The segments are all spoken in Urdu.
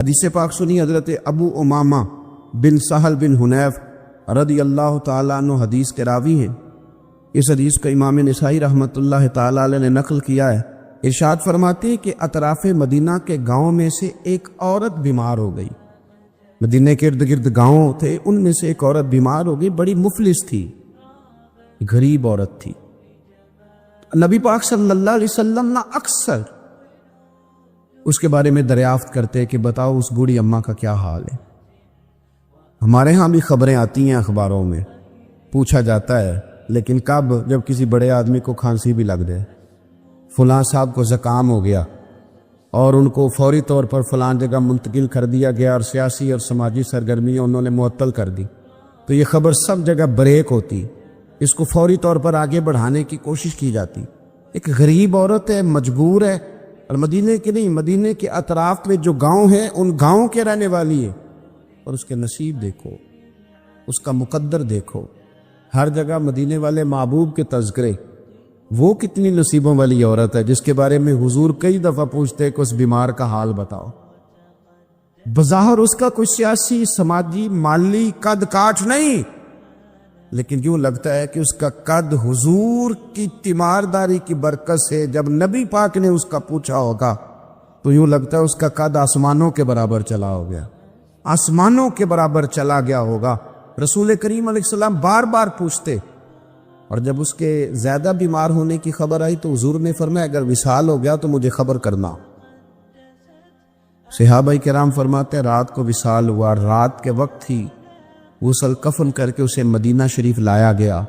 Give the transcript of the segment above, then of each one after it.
حدیث پاک سنی حضرت ابو امامہ بن سہل بن حنیف رضی اللہ تعالیٰ عنہ حدیث کے راوی ہیں۔ اس حدیث کو امام نسائی رحمۃ اللہ تعالیٰ علیہ نے نقل کیا ہے۔ ارشاد فرماتے ہیں کہ اطراف مدینہ کے گاؤں میں سے ایک عورت بیمار ہو گئی۔ مدینہ کے ارد گرد گاؤں تھے، ان میں سے ایک عورت بیمار ہو گئی، بڑی مفلس تھی، غریب عورت تھی۔ نبی پاک صلی اللہ علیہ وسلم نہ اکثر اس کے بارے میں دریافت کرتے کہ بتاؤ اس بوڑھی اماں کا کیا حال ہے۔ ہمارے ہاں بھی خبریں آتی ہیں اخباروں میں، پوچھا جاتا ہے، لیکن کب؟ جب کسی بڑے آدمی کو کھانسی بھی لگ جائے، فلاں صاحب کو زکام ہو گیا اور ان کو فوری طور پر فلاں جگہ منتقل کر دیا گیا اور سیاسی اور سماجی سرگرمیاں انہوں نے معطل کر دی، تو یہ خبر سب جگہ بریک ہوتی، اس کو فوری طور پر آگے بڑھانے کی کوشش کی جاتی۔ ایک غریب عورت ہے، مجبور ہے، اور مدینے کے نہیں، مدینے کے اطراف میں جو گاؤں ہیں ان گاؤں کے رہنے والی ہے، اور اس کے نصیب دیکھو، اس کا مقدر دیکھو، ہر جگہ مدینے والے محبوب کے تذکرے۔ وہ کتنی نصیبوں والی عورت ہے جس کے بارے میں حضور کئی دفعہ پوچھتے کہ اس بیمار کا حال بتاؤ۔ بظاہر اس کا کوئی سیاسی، سماجی، مالی قد کاٹ نہیں، لیکن یوں لگتا ہے کہ اس کا قد حضور کی تیمارداری کی برکت سے، جب نبی پاک نے اس کا پوچھا ہوگا تو یوں لگتا ہے اس کا قد آسمانوں کے برابر چلا ہو گیا، آسمانوں کے برابر چلا گیا ہوگا۔ رسول کریم علیہ السلام بار بار پوچھتے، اور جب اس کے زیادہ بیمار ہونے کی خبر آئی تو حضور نے فرمایا اگر وصال ہو گیا تو مجھے خبر کرنا۔ صحابہ کرام فرماتے ہیں رات کو وصال ہوا، رات کے وقت ہی غسل کفن کر کے اسے مدینہ شریف لایا گیا،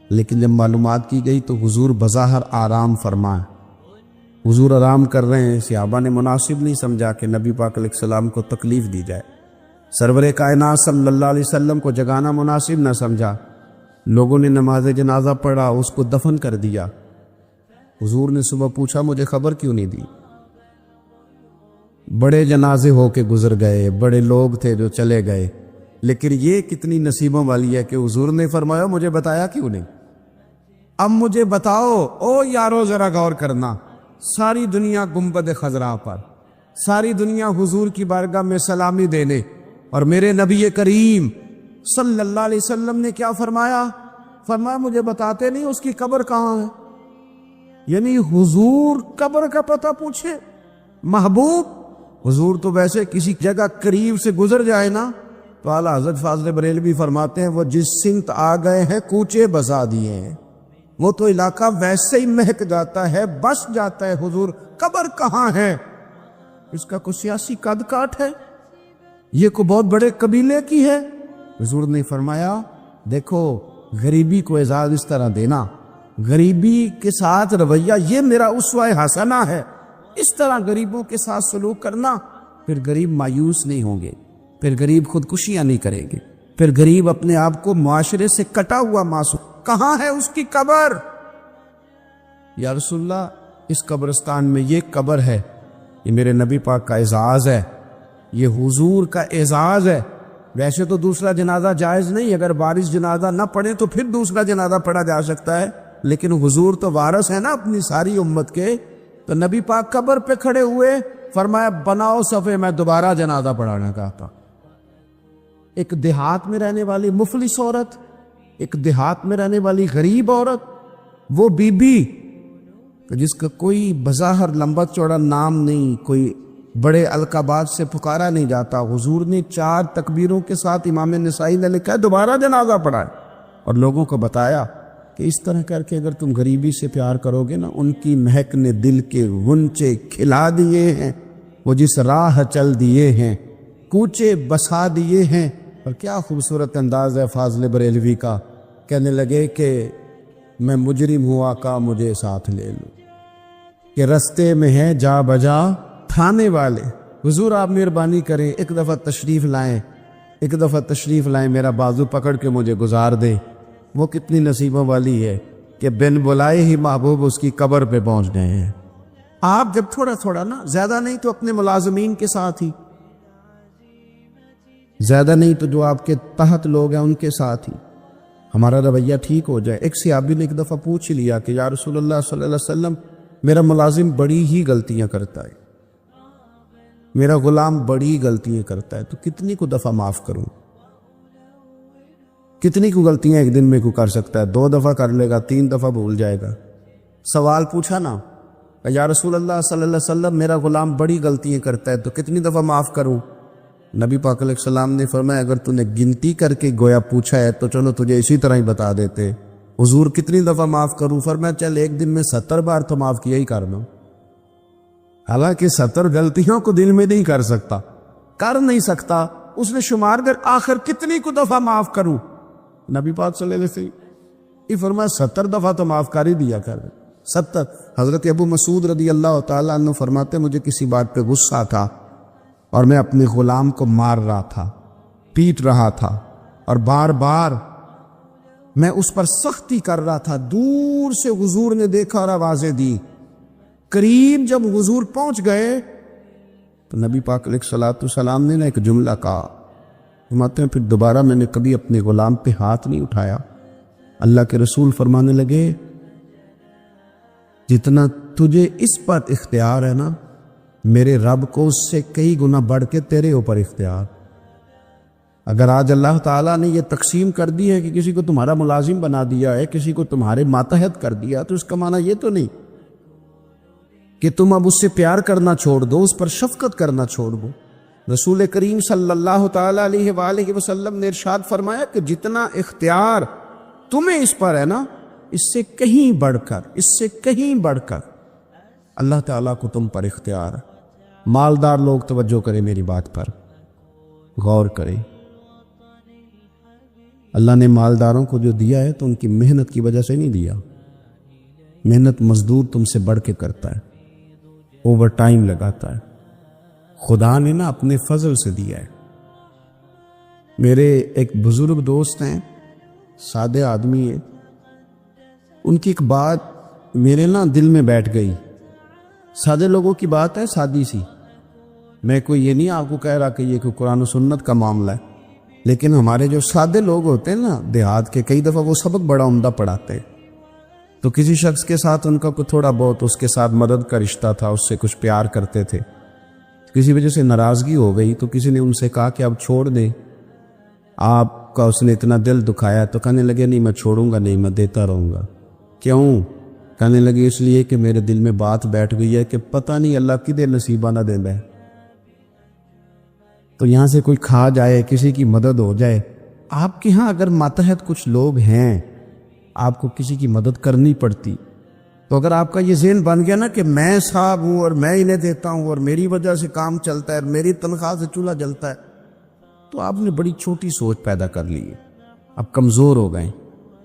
لیکن جب معلومات کی گئی تو حضور بظاہر آرام فرمائے، حضور آرام کر رہے ہیں۔ صحابہ نے مناسب نہیں سمجھا کہ نبی پاک علیہ السلام کو تکلیف دی جائے، سرور کائنات صلی اللہ علیہ وسلم کو جگانا مناسب نہ سمجھا۔ لوگوں نے نماز جنازہ پڑھا، اس کو دفن کر دیا۔ حضور نے صبح پوچھا مجھے خبر کیوں نہیں دی؟ بڑے جنازے ہو کے گزر گئے، بڑے لوگ تھے جو چلے گئے، لیکن یہ کتنی نصیبوں والی ہے کہ حضور نے فرمایا مجھے بتایا کیوں نہیں؟ اب مجھے بتاؤ۔ او یارو ذرا غور کرنا، ساری دنیا گنبد خضرا پر، ساری دنیا حضور کی بارگاہ میں سلامی دینے، اور میرے نبی کریم صلی اللہ علیہ وسلم نے کیا فرمایا؟ فرمایا مجھے بتاتے نہیں اس کی قبر کہاں ہے؟ یعنی حضور قبر کا پتہ پوچھے محبوب۔ حضور تو ویسے کسی جگہ قریب سے گزر جائے نا تو اعلیٰ حضرت فاضل بریلوی فرماتے ہیں وہ جس سمت آ گئے ہیں کوچے بسا دیے ہیں، وہ تو علاقہ ویسے ہی مہک جاتا ہے، بس جاتا ہے۔ حضور قبر کہاں ہے؟ اس کا کوئی سیاسی قد کاٹ ہے؟ یہ کوئی بہت بڑے قبیلے کی ہے؟ حضور نے فرمایا دیکھو غریبی کو اعزاز اس طرح دینا، غریبی کے ساتھ رویہ یہ میرا اسوہ حسنہ ہے، اس طرح غریبوں کے ساتھ سلوک کرنا، پھر غریب مایوس نہیں ہوں گے، پھر غریب خودکشیاں نہیں کریں گے، پھر غریب اپنے آپ کو معاشرے سے کٹا ہوا محسوس۔ کہاں ہے اس کی قبر؟ یا رسول اللہ اس قبرستان میں یہ قبر ہے، یہ میرے نبی پاک کا اعزاز ہے، یہ حضور کا اعزاز ہے۔ ویسے تو دوسرا جنازہ جائز نہیں، اگر وارث جنازہ نہ پڑھے تو پھر دوسرا جنازہ پڑھا جا سکتا ہے، لیکن حضور تو وارث ہے نا اپنی ساری امت کے۔ تو نبی پاک قبر پہ کھڑے ہوئے، فرمایا بناؤ صفے، میں دوبارہ جنازہ پڑھانا چاہتا۔ ایک دیہات میں رہنے والی مفلس عورت، ایک دیہات میں رہنے والی غریب عورت، وہ بی بی جس کا کوئی بظاہر لمبا چوڑا نام نہیں، کوئی بڑے القابات سے پکارا نہیں جاتا، حضور نے 4 تکبیروں کے ساتھ امام نسائی نے لکھا ہے دوبارہ جنازہ پڑھائے، اور لوگوں کو بتایا کہ اس طرح کر کے اگر تم غریبی سے پیار کرو گے نا، ان کی مہک نے دل کے غنچے کھلا دیے ہیں، وہ جس راہ چل دیے ہیں کوچے بسا دیے ہیں۔ اور کیا خوبصورت انداز ہے فاضل بریلوی کا، کہنے لگے کہ میں مجرم ہوں آقا مجھے ساتھ لے لو، کہ رستے میں ہے جا بجا تھانے والے۔ حضور آپ مہربانی کریں، ایک دفعہ تشریف لائیں، ایک دفعہ تشریف لائیں، میرا بازو پکڑ کے مجھے گزار دیں۔ وہ کتنی نصیبوں والی ہے کہ بن بلائے ہی محبوب اس کی قبر پہ پہنچ گئے ہیں۔ آپ جب تھوڑا تھوڑا نا، زیادہ نہیں تو اپنے ملازمین کے ساتھ ہی، زیادہ نہیں تو جو آپ کے تحت لوگ ہیں ان کے ساتھ ہی ہمارا رویہ ٹھیک ہو جائے۔ ایک صحابی نے ایک دفعہ پوچھ لیا کہ یا رسول اللہ صلی اللہ علیہ وسلم میرا ملازم بڑی ہی غلطیاں کرتا ہے، میرا غلام بڑی غلطیاں کرتا ہے تو کتنی کو دفعہ معاف کروں؟ کتنی کو غلطیاں ایک دن میں کو کر سکتا ہے؟ 2 دفعہ کر لے گا، 3 دفعہ بھول جائے گا۔ سوال پوچھا نا، یا رسول اللہ صلی اللہ علیہ وسلم میرا غلام بڑی غلطیاں کرتا ہے تو کتنی دفعہ معاف کروں؟ نبی پاک علیہ السلام نے فرمایا اگر تو نے گنتی کر کے گویا پوچھا ہے تو چلو تجھے اسی طرح ہی بتا دیتے، حضور کتنی دفعہ معاف کروں؟ فرمایا چل ایک دن میں 70 بار تو معاف کیا ہی کر دو۔ حالانکہ 70 غلطیوں کو دل میں نہیں کر سکتا، اس نے شمار کر آخر کتنی کو دفعہ معاف کروں؟ نبی پاک صلی اللہ علیہ وسلم یہ فرمایا 70 دفعہ تو معاف کر ہی دیا کر۔ 70۔ حضرت ابو مسعود رضی اللہ تعالیٰ عنہ فرماتے مجھے کسی بات پہ غصہ تھا اور میں اپنے غلام کو مار رہا تھا، پیٹ رہا تھا، اور بار بار میں اس پر سختی کر رہا تھا۔ دور سے حضور نے دیکھا اور آوازیں دی، قریب جب حضور پہنچ گئے تو نبی پاک علیہ الصلوۃ والسلام نے ایک جملہ کہا، فرماتے ہیں پھر دوبارہ میں نے کبھی اپنے غلام پہ ہاتھ نہیں اٹھایا۔ اللہ کے رسول فرمانے لگے جتنا تجھے اس پر اختیار ہے نا، میرے رب کو اس سے کئی گنا بڑھ کے تیرے اوپر اختیار۔ اگر آج اللہ تعالیٰ نے یہ تقسیم کر دی ہے کہ کسی کو تمہارا ملازم بنا دیا ہے، کسی کو تمہارے ماتحت کر دیا، تو اس کا معنی یہ تو نہیں کہ تم اب اس سے پیار کرنا چھوڑ دو، اس پر شفقت کرنا چھوڑ دو۔ رسول کریم صلی اللہ تعالیٰ علیہ وآلہ وسلم نے ارشاد فرمایا کہ جتنا اختیار تمہیں اس پر ہے نا، اس سے کہیں بڑھ کر اللہ تعالیٰ کو تم پر اختیار ہے۔ مالدار لوگ توجہ کریں میری بات پر، غور کریں۔ اللہ نے مالداروں کو جو دیا ہے تو ان کی محنت کی وجہ سے نہیں دیا، محنت مزدور تم سے بڑھ کے کرتا ہے، اوور ٹائم لگاتا ہے، خدا نے نا اپنے فضل سے دیا ہے۔ میرے ایک بزرگ دوست ہیں، سادے آدمی ہیں، ان کی ایک بات میرے نا دل میں بیٹھ گئی۔ سادے لوگوں کی بات ہے، سادی سی، میں کوئی یہ نہیں آپ کو کہہ رہا کہ یہ کوئی قرآن و سنت کا معاملہ ہے، لیکن ہمارے جو سادے لوگ ہوتے ہیں نا دیہات کے، کئی دفعہ وہ سبق بڑا عمدہ پڑھاتے، تو کسی شخص کے ساتھ ان کا کوئی تھوڑا بہت اس کے ساتھ مدد کا رشتہ تھا، اس سے کچھ پیار کرتے تھے، کسی وجہ سے ناراضگی ہو گئی تو کسی نے ان سے کہا کہ اب چھوڑ دیں، آپ کا اس نے اتنا دل دکھایا، تو کہنے لگے نہیں میں چھوڑوں گا نہیں، میں دیتا رہوں گا۔ کیوں؟ کہنے لگے اس لیے کہ میرے دل میں بات بیٹھ گئی ہے کہ پتہ نہیں اللہ کدے نصیبہ نہ دے ہے، تو یہاں سے کوئی کھا جائے، کسی کی مدد ہو جائے۔ آپ کے ہاں اگر ماتحت کچھ لوگ ہیں، آپ کو کسی کی مدد کرنی پڑتی، تو اگر آپ کا یہ ذہن بن گیا نا کہ میں صاحب ہوں اور میں انہیں دیتا ہوں اور میری وجہ سے کام چلتا ہے اور میری تنخواہ سے چولہا جلتا ہے، تو آپ نے بڑی چھوٹی سوچ پیدا کر لی ہے، اب کمزور ہو گئے۔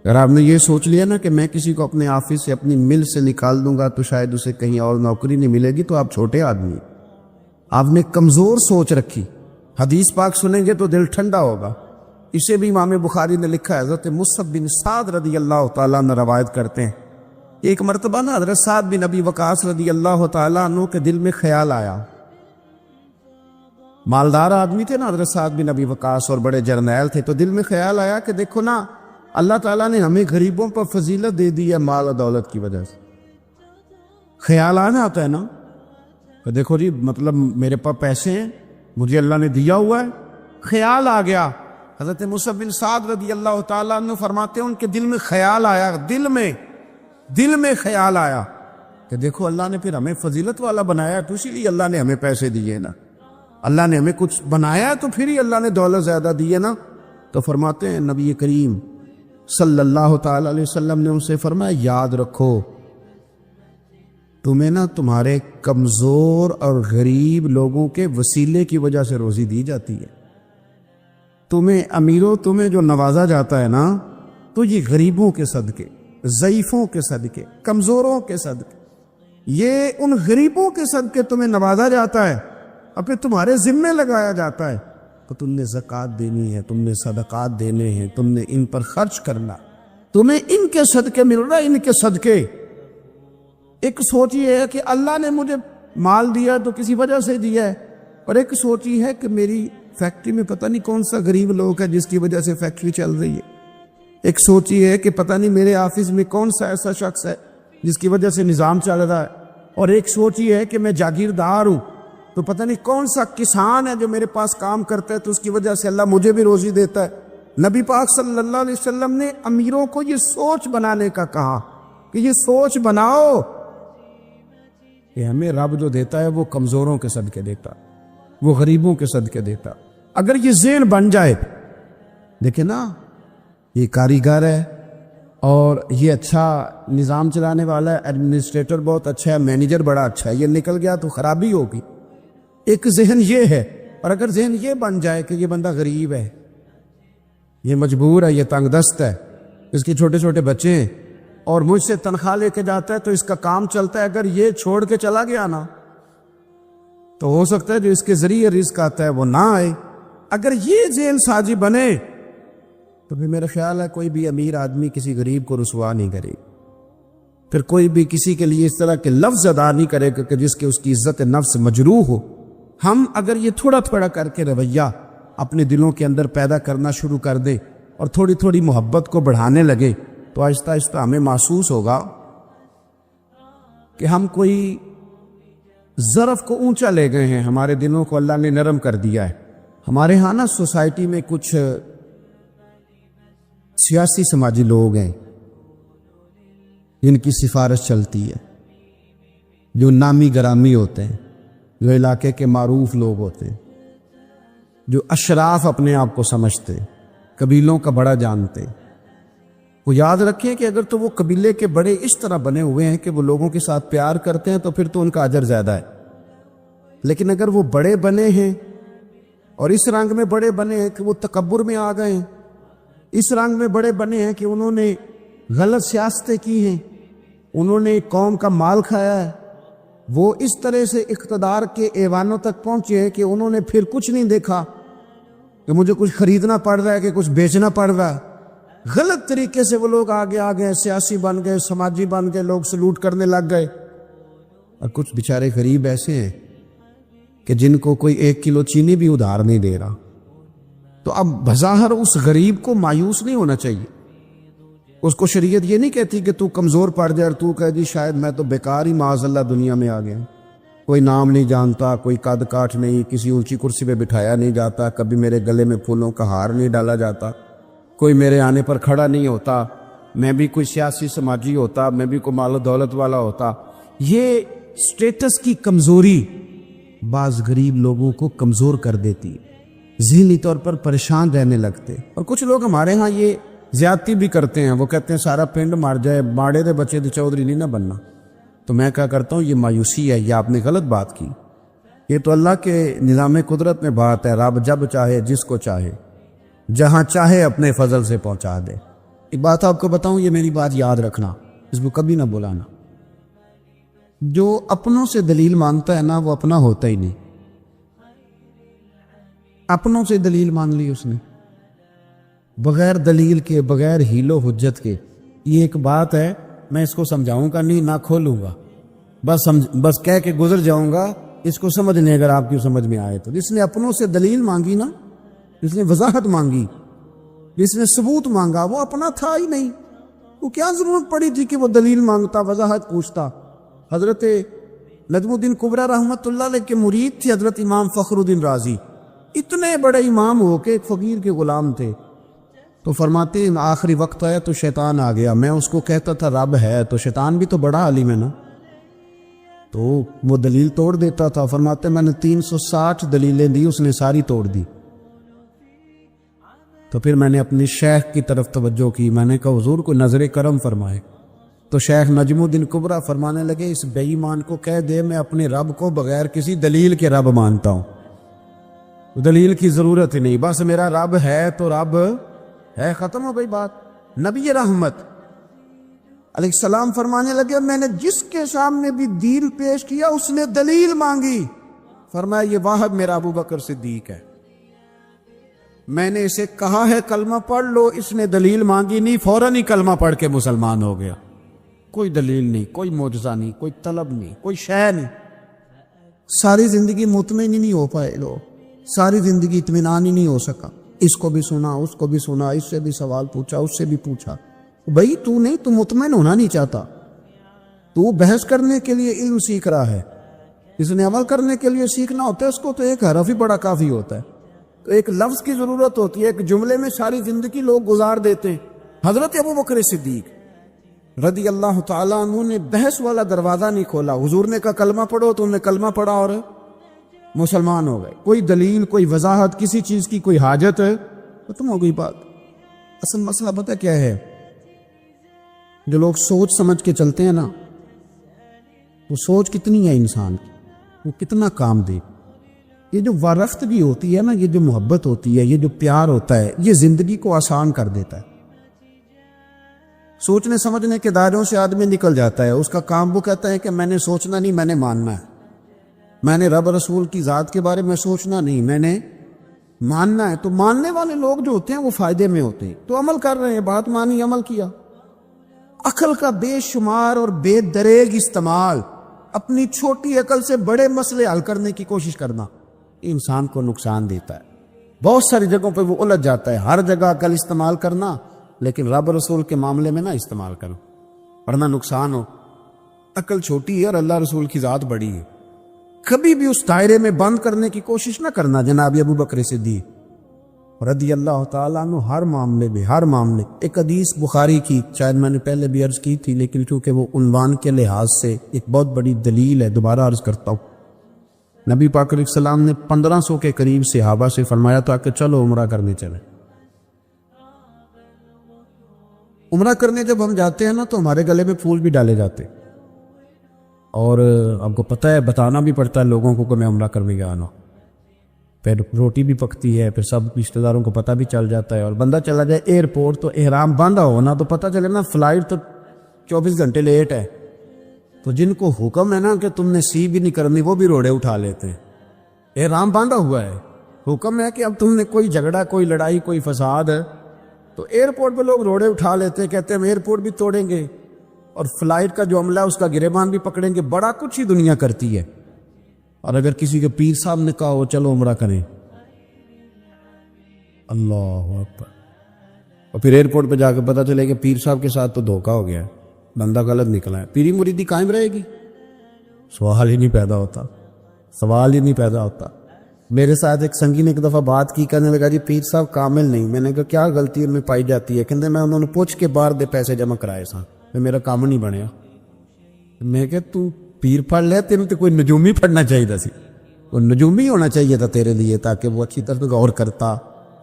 اگر آپ نے یہ سوچ لیا نا کہ میں کسی کو اپنے آفس سے اپنی مل سے نکال دوں گا تو شاید اسے کہیں اور نوکری نہیں ملے گی، تو آپ چھوٹے آدمی ہیں، آپ نے کمزور سوچ رکھی۔ حدیث پاک سنیں گے تو دل ٹھنڈا ہوگا۔ اسے بھی امام بخاری نے لکھا ہے، حضرت مصعب بن سعد رضی اللہ تعالیٰ عنہ روایت کرتے ہیں، ایک مرتبہ نا حضرت سعد بن ابی وقاص رضی اللہ تعالیٰ عنہ کے دل میں خیال آیا، مالدار آدمی تھے نا حضرت سعد بن ابی وقاص اور بڑے جرنیل تھے، تو دل میں خیال آیا کہ دیکھو نا اللہ تعالیٰ نے ہمیں غریبوں پر فضیلت دے دی ہے مال و دولت کی وجہ سے۔ خیال آنا آتا ہے نا کہ دیکھو جی مطلب میرے پاس پیسے ہیں، مجھے اللہ نے دیا ہوا ہے، خیال آ گیا۔ حضرت مصعب بن سعد رضی اللہ تعالیٰ عنہ فرماتے ہیں ان کے دل میں خیال آیا، دل میں خیال آیا کہ دیکھو اللہ نے پھر ہمیں فضیلت والا بنایا تو اسی لیے اللہ نے ہمیں پیسے دیے نا، اللہ نے ہمیں کچھ بنایا تو پھر ہی اللہ نے دولت زیادہ دی ہے نا۔ تو فرماتے ہیں نبی کریم صلی اللہ تعالیٰ علیہ وسلم نے ان سے فرمایا یاد رکھو تمہیں نا تمہارے کمزور اور غریب لوگوں کے وسیلے کی وجہ سے روزی دی جاتی ہے، تمہیں امیروں تمہیں جو نوازا جاتا ہے نا تو یہ غریبوں کے صدقے، ضعیفوں کے صدقے، کمزوروں کے صدقے، یہ ان غریبوں کے صدقے تمہیں نوازا جاتا ہے اور پھر تمہارے ذمے لگایا جاتا ہے، تو تم نے زکوٰۃ دینی ہے، تم نے صدقات دینے ہیں، تم نے ان پر خرچ کرنا، تمہیں ان کے صدقے مل رہا ہے، ان کے صدقے۔ ایک سوچ یہ ہے کہ اللہ نے مجھے مال دیا تو کسی وجہ سے دیا ہے، اور ایک سوچ یہ ہے کہ میری فیکٹری میں پتہ نہیں کون سا غریب لوگ ہے جس کی وجہ سے فیکٹری چل رہی ہے، ایک سوچ یہ ہے کہ پتہ نہیں میرے آفس میں کون سا ایسا شخص ہے جس کی وجہ سے نظام چل رہا ہے، اور ایک سوچ یہ ہے کہ میں جاگیردار ہوں تو پتہ نہیں کون سا کسان ہے جو میرے پاس کام کرتا ہے تو اس کی وجہ سے اللہ مجھے بھی روزی دیتا ہے۔ نبی پاک صلی اللہ علیہ وسلم نے امیروں کو یہ سوچ بنانے کا کہا کہ یہ سوچ بناؤ کہ ہمیں رب جو دیتا ہے وہ کمزوروں کے صدقے دیتا، وہ غریبوں کے صدقے دیتا۔ اگر یہ ذہن بن جائے، دیکھیں نا، یہ کاریگر ہے اور یہ اچھا نظام چلانے والا ہے، ایڈمنسٹریٹر بہت اچھا ہے، مینیجر بڑا اچھا ہے، یہ نکل گیا تو خرابی ہوگی۔ ایک ذہن یہ ہے، اور اگر ذہن یہ بن جائے کہ یہ بندہ غریب ہے، یہ مجبور ہے، یہ تنگ دست ہے، اس کے چھوٹے چھوٹے بچے ہیں اور مجھ سے تنخواہ لے کے جاتا ہے تو اس کا کام چلتا ہے، اگر یہ چھوڑ کے چلا گیا نا تو ہو سکتا ہے جو اس کے ذریعے رزق آتا ہے وہ نہ آئے۔ اگر یہ ذہن سازی بنے تو پھر میرا خیال ہے کوئی بھی امیر آدمی کسی غریب کو رسوا نہیں کرے، پھر کوئی بھی کسی کے لیے اس طرح کے لفظ ادا نہیں کرے کہ جس کے اس کی عزت نفس مجروح ہو۔ ہم اگر یہ تھوڑا تھوڑا کر کے رویہ اپنے دلوں کے اندر پیدا کرنا شروع کر دیں اور تھوڑی تھوڑی محبت کو بڑھانے لگے تو آہستہ آہستہ ہمیں محسوس ہوگا کہ ہم کوئی ظرف کو اونچا لے گئے ہیں، ہمارے دلوں کو اللہ نے نرم کر دیا ہے۔ ہمارے ہاں نا سوسائٹی میں کچھ سیاسی سماجی لوگ ہیں جن کی سفارش چلتی ہے، جو نامی گرامی ہوتے ہیں، جو علاقے کے معروف لوگ ہوتے ہیں، جو اشراف اپنے آپ کو سمجھتے، قبیلوں کا بڑا جانتے۔ وہ یاد رکھیں کہ اگر تو وہ قبیلے کے بڑے اس طرح بنے ہوئے ہیں کہ وہ لوگوں کے ساتھ پیار کرتے ہیں تو پھر تو ان کا اجر زیادہ ہے، لیکن اگر وہ بڑے بنے ہیں اور اس رنگ میں بڑے بنے ہیں کہ وہ تکبر میں آ گئے ہیں، اس رنگ میں بڑے بنے ہیں کہ انہوں نے غلط سیاستیں کی ہیں، انہوں نے قوم کا مال کھایا ہے، وہ اس طرح سے اقتدار کے ایوانوں تک پہنچے ہیں کہ انہوں نے پھر کچھ نہیں دیکھا کہ مجھے کچھ خریدنا پڑ رہا ہے کہ کچھ بیچنا پڑ رہا ہے۔ غلط طریقے سے وہ لوگ آگے آ گئے، سیاسی بن گئے، سماجی بن گئے، لوگ سلوٹ کرنے لگ گئے۔ اور کچھ بیچارے غریب ایسے ہیں کہ جن کو کوئی 1 کلو چینی بھی ادھار نہیں دے رہا۔ تو اب بظاہر اس غریب کو مایوس نہیں ہونا چاہیے، اس کو شریعت یہ نہیں کہتی کہ تو کمزور پڑ جائے اور تو کہہ جی شاید میں تو بیکار ہی معاذ اللہ دنیا میں آ گیا، کوئی نام نہیں جانتا، کوئی قد کاٹ نہیں، کسی اونچی کرسی پہ بٹھایا نہیں جاتا، کبھی میرے گلے میں پھولوں کا ہار نہیں ڈالا جاتا، کوئی میرے آنے پر کھڑا نہیں ہوتا، میں بھی کوئی سیاسی سماجی ہوتا، میں بھی کوئی مال و دولت والا ہوتا۔ یہ سٹیٹس کی کمزوری بعض غریب لوگوں کو کمزور کر دیتی، ذہنی طور پر پریشان رہنے لگتے۔ اور کچھ لوگ ہمارے ہاں یہ زیادتی بھی کرتے ہیں، وہ کہتے ہیں سارا پنڈ مار جائے، ماڑے دے بچے دے چودھری نہیں نہ بننا۔ تو میں کیا کرتا ہوں، یہ مایوسی ہے، یہ آپ نے غلط بات کی۔ یہ تو اللہ کے نظام قدرت میں بات ہے، رب جب چاہے جس کو چاہے جہاں چاہے اپنے فضل سے پہنچا دے۔ ایک بات آپ کو بتاؤں، یہ میری بات یاد رکھنا، اس کو کبھی نہ بلانا۔ جو اپنوں سے دلیل مانگتا ہے نا وہ اپنا ہوتا ہی نہیں۔ اپنوں سے دلیل مان لی اس نے، بغیر دلیل کے، بغیر حیل و حجت کے۔ یہ ایک بات ہے، میں اس کو سمجھاؤں گا نہیں، نہ کھولوں گا، بس کہہ کے گزر جاؤں گا، اس کو سمجھ لیں اگر آپ کی سمجھ میں آئے تو۔ جس نے اپنوں سے دلیل مانگی نا، جس نے وضاحت مانگی، جس نے ثبوت مانگا، وہ اپنا تھا ہی نہیں۔ وہ کیا ضرورت پڑی تھی کہ وہ دلیل مانگتا، وضاحت پوچھتا؟ حضرت نجم الدین کبریٰ رحمۃ اللہ علیہ کے مرید تھے حضرت امام فخر الدین رازی، اتنے بڑے امام ہو کے ایک فقیر کے غلام تھے۔ تو فرماتے ہیں آخری وقت آیا تو شیطان آ گیا، میں اس کو کہتا تھا رب ہے، تو شیطان بھی تو بڑا عالم ہے نا، تو وہ دلیل توڑ دیتا تھا۔ فرماتے میں نے 360 دلیلیں دی، اس نے ساری توڑ دی۔ تو پھر میں نے اپنی شیخ کی طرف توجہ کی، میں نے کہا حضور کو نظر کرم فرمائے۔ تو شیخ نجم الدین کبریٰ فرمانے لگے اس بے ایمان کو کہہ دے میں اپنے رب کو بغیر کسی دلیل کے رب مانتا ہوں، دلیل کی ضرورت ہی نہیں، بس میرا رب ہے تو رب ہے، ختم ہو گئی بات۔ نبی رحمت علیہ السلام فرمانے لگے میں نے جس کے سامنے بھی دلیل پیش کیا اس نے دلیل مانگی، فرمایا یہ واحد میرا ابو بکر صدیق ہے، میں نے اسے کہا ہے کلمہ پڑھ لو، اس نے دلیل مانگی نہیں، فوراً ہی کلمہ پڑھ کے مسلمان ہو گیا۔ کوئی دلیل نہیں، کوئی معجزہ نہیں، کوئی طلب نہیں، کوئی شے نہیں۔ ساری زندگی مطمئن ہی نہیں ہو پائے لوگ، ساری زندگی اطمینان ہی نہیں ہو سکا، اس کو بھی سنا، اس کو بھی سنا، اس سے بھی سوال پوچھا، اس سے بھی پوچھا۔ بھائی تو نہیں، تو مطمئن ہونا نہیں چاہتا، تو بحث کرنے کے لیے علم سیکھ رہا ہے، اس نے عمل کرنے کے لیے سیکھنا ہوتا ہے، اس کو تو ایک حرف ہی بڑا کافی ہوتا ہے، تو ایک لفظ کی ضرورت ہوتی ہے، ایک جملے میں ساری زندگی لوگ گزار دیتے ہیں۔ حضرت ابو بکر صدیق رضی اللہ تعالیٰ عنہ نے بحث والا دروازہ نہیں کھولا، حضور نے کہا کلمہ پڑھو تو انہوں نے کلمہ پڑھا اور مسلمان ہو گئے۔ کوئی دلیل، کوئی وضاحت، کسی چیز کی کوئی حاجت ہے، ختم ہو گئی بات۔ اصل مسئلہ پتہ کیا ہے، جو لوگ سوچ سمجھ کے چلتے ہیں نا، وہ سوچ کتنی ہے انسان کی، وہ کتنا کام دے۔ یہ جو وارفتگی ہوتی ہے نا، یہ جو محبت ہوتی ہے، یہ جو پیار ہوتا ہے، یہ زندگی کو آسان کر دیتا ہے۔ سوچنے سمجھنے کے دائروں سے آدمی نکل جاتا ہے، اس کا کام وہ کہتا ہے کہ میں نے سوچنا نہیں، میں نے ماننا ہے، میں نے رب رسول کی ذات کے بارے میں سوچنا نہیں، میں نے ماننا ہے۔ تو ماننے والے لوگ جو ہوتے ہیں وہ فائدے میں ہوتے ہیں، تو عمل کر رہے ہیں، بات مانی، عمل کیا۔ عقل کا بے شمار اور بے دریغ استعمال، اپنی چھوٹی عقل سے بڑے مسئلے حل کرنے کی کوشش کرنا، انسان کو نقصان دیتا ہے۔ بہت ساری جگہوں پہ وہ الجھ جاتا ہے۔ ہر جگہ عقل استعمال کرنا، لیکن رب رسول کے معاملے میں نہ استعمال کرو، ورنہ نقصان ہو۔ عقل چھوٹی ہے اور اللہ رسول کی ذات بڑی ہے، کبھی بھی اس دائرے میں بند کرنے کی کوشش نہ کرنا۔ جناب ابو بکر صدیق رضی اللہ تعالیٰ عنہ ہر معاملے ایک حدیث بخاری کی، شاید میں نے پہلے بھی عرض کی تھی، لیکن چونکہ وہ عنوان کے لحاظ سے ایک بہت بڑی دلیل ہے، دوبارہ عرض کرتا ہوں۔ نبی پاک علیہ السلام نے 1500 کے قریب صحابہ سے فرمایا تھا کہ چلو عمرہ کرنے چلیں۔ عمرہ کرنے جب ہم جاتے ہیں نا تو ہمارے گلے میں پھول بھی ڈالے جاتے، اور آپ کو پتہ ہے بتانا بھی پڑتا ہے لوگوں کو کہ میں عمرہ کرنے گیا ہوں۔ پھر روٹی بھی پکتی ہے، پھر سب رشتہ داروں کو پتہ بھی چل جاتا ہے، اور بندہ چلا جائے ایئرپورٹ تو احرام باندھا ہو نا تو پتہ چلے نا فلائٹ تو 24 گھنٹے لیٹ ہے، تو جن کو حکم ہے نا کہ تم نے سی بھی نہیں کرنی وہ بھی روڑے اٹھا لیتے ہیں۔ احرام باندھا ہوا ہے، حکم ہے کہ اب تم نے کوئی جھگڑا، کوئی لڑائی، کوئی فساد ہے تو ایئرپورٹ پہ لوگ روڑے اٹھا لیتے ہیں، کہتے ہیں ہم ایئرپورٹ بھی توڑیں گے اور فلائٹ کا جو عملہ ہے اس کا گریبان بھی پکڑیں گے۔ بڑا کچھ ہی دنیا کرتی ہے۔ اور اگر کسی کے پیر صاحب نے کہا ہو چلو عمرہ کریں، اللہ اکبر، اور پھر ایئرپورٹ پہ جا کے پتہ چلے کہ پیر صاحب کے ساتھ تو دھوکہ ہو گیا ہے، بندہ غلط نکلا ہے، پیری مریدی قائم رہے گی؟ سوال ہی نہیں پیدا ہوتا۔ میرے ساتھ ایک سنگی نے ایک دفعہ بات کی، کہنے لگا جی پیر صاحب کامل نہیں۔ میں نے کہا کیا غلطی ان میں پائی جاتی ہے؟ کہتے میں انہوں نے پوچھ کے باہر دے پیسے جمع کرائے سا، میرا کام نہیں بنیا۔ میں کہ تو پیر پڑھ لے، تیرے تو کوئی نجومی پڑھنا چاہیے سی، وہ نجومی ہونا چاہیے تھا تیرے لیے، تاکہ وہ اچھی طرح غور کرتا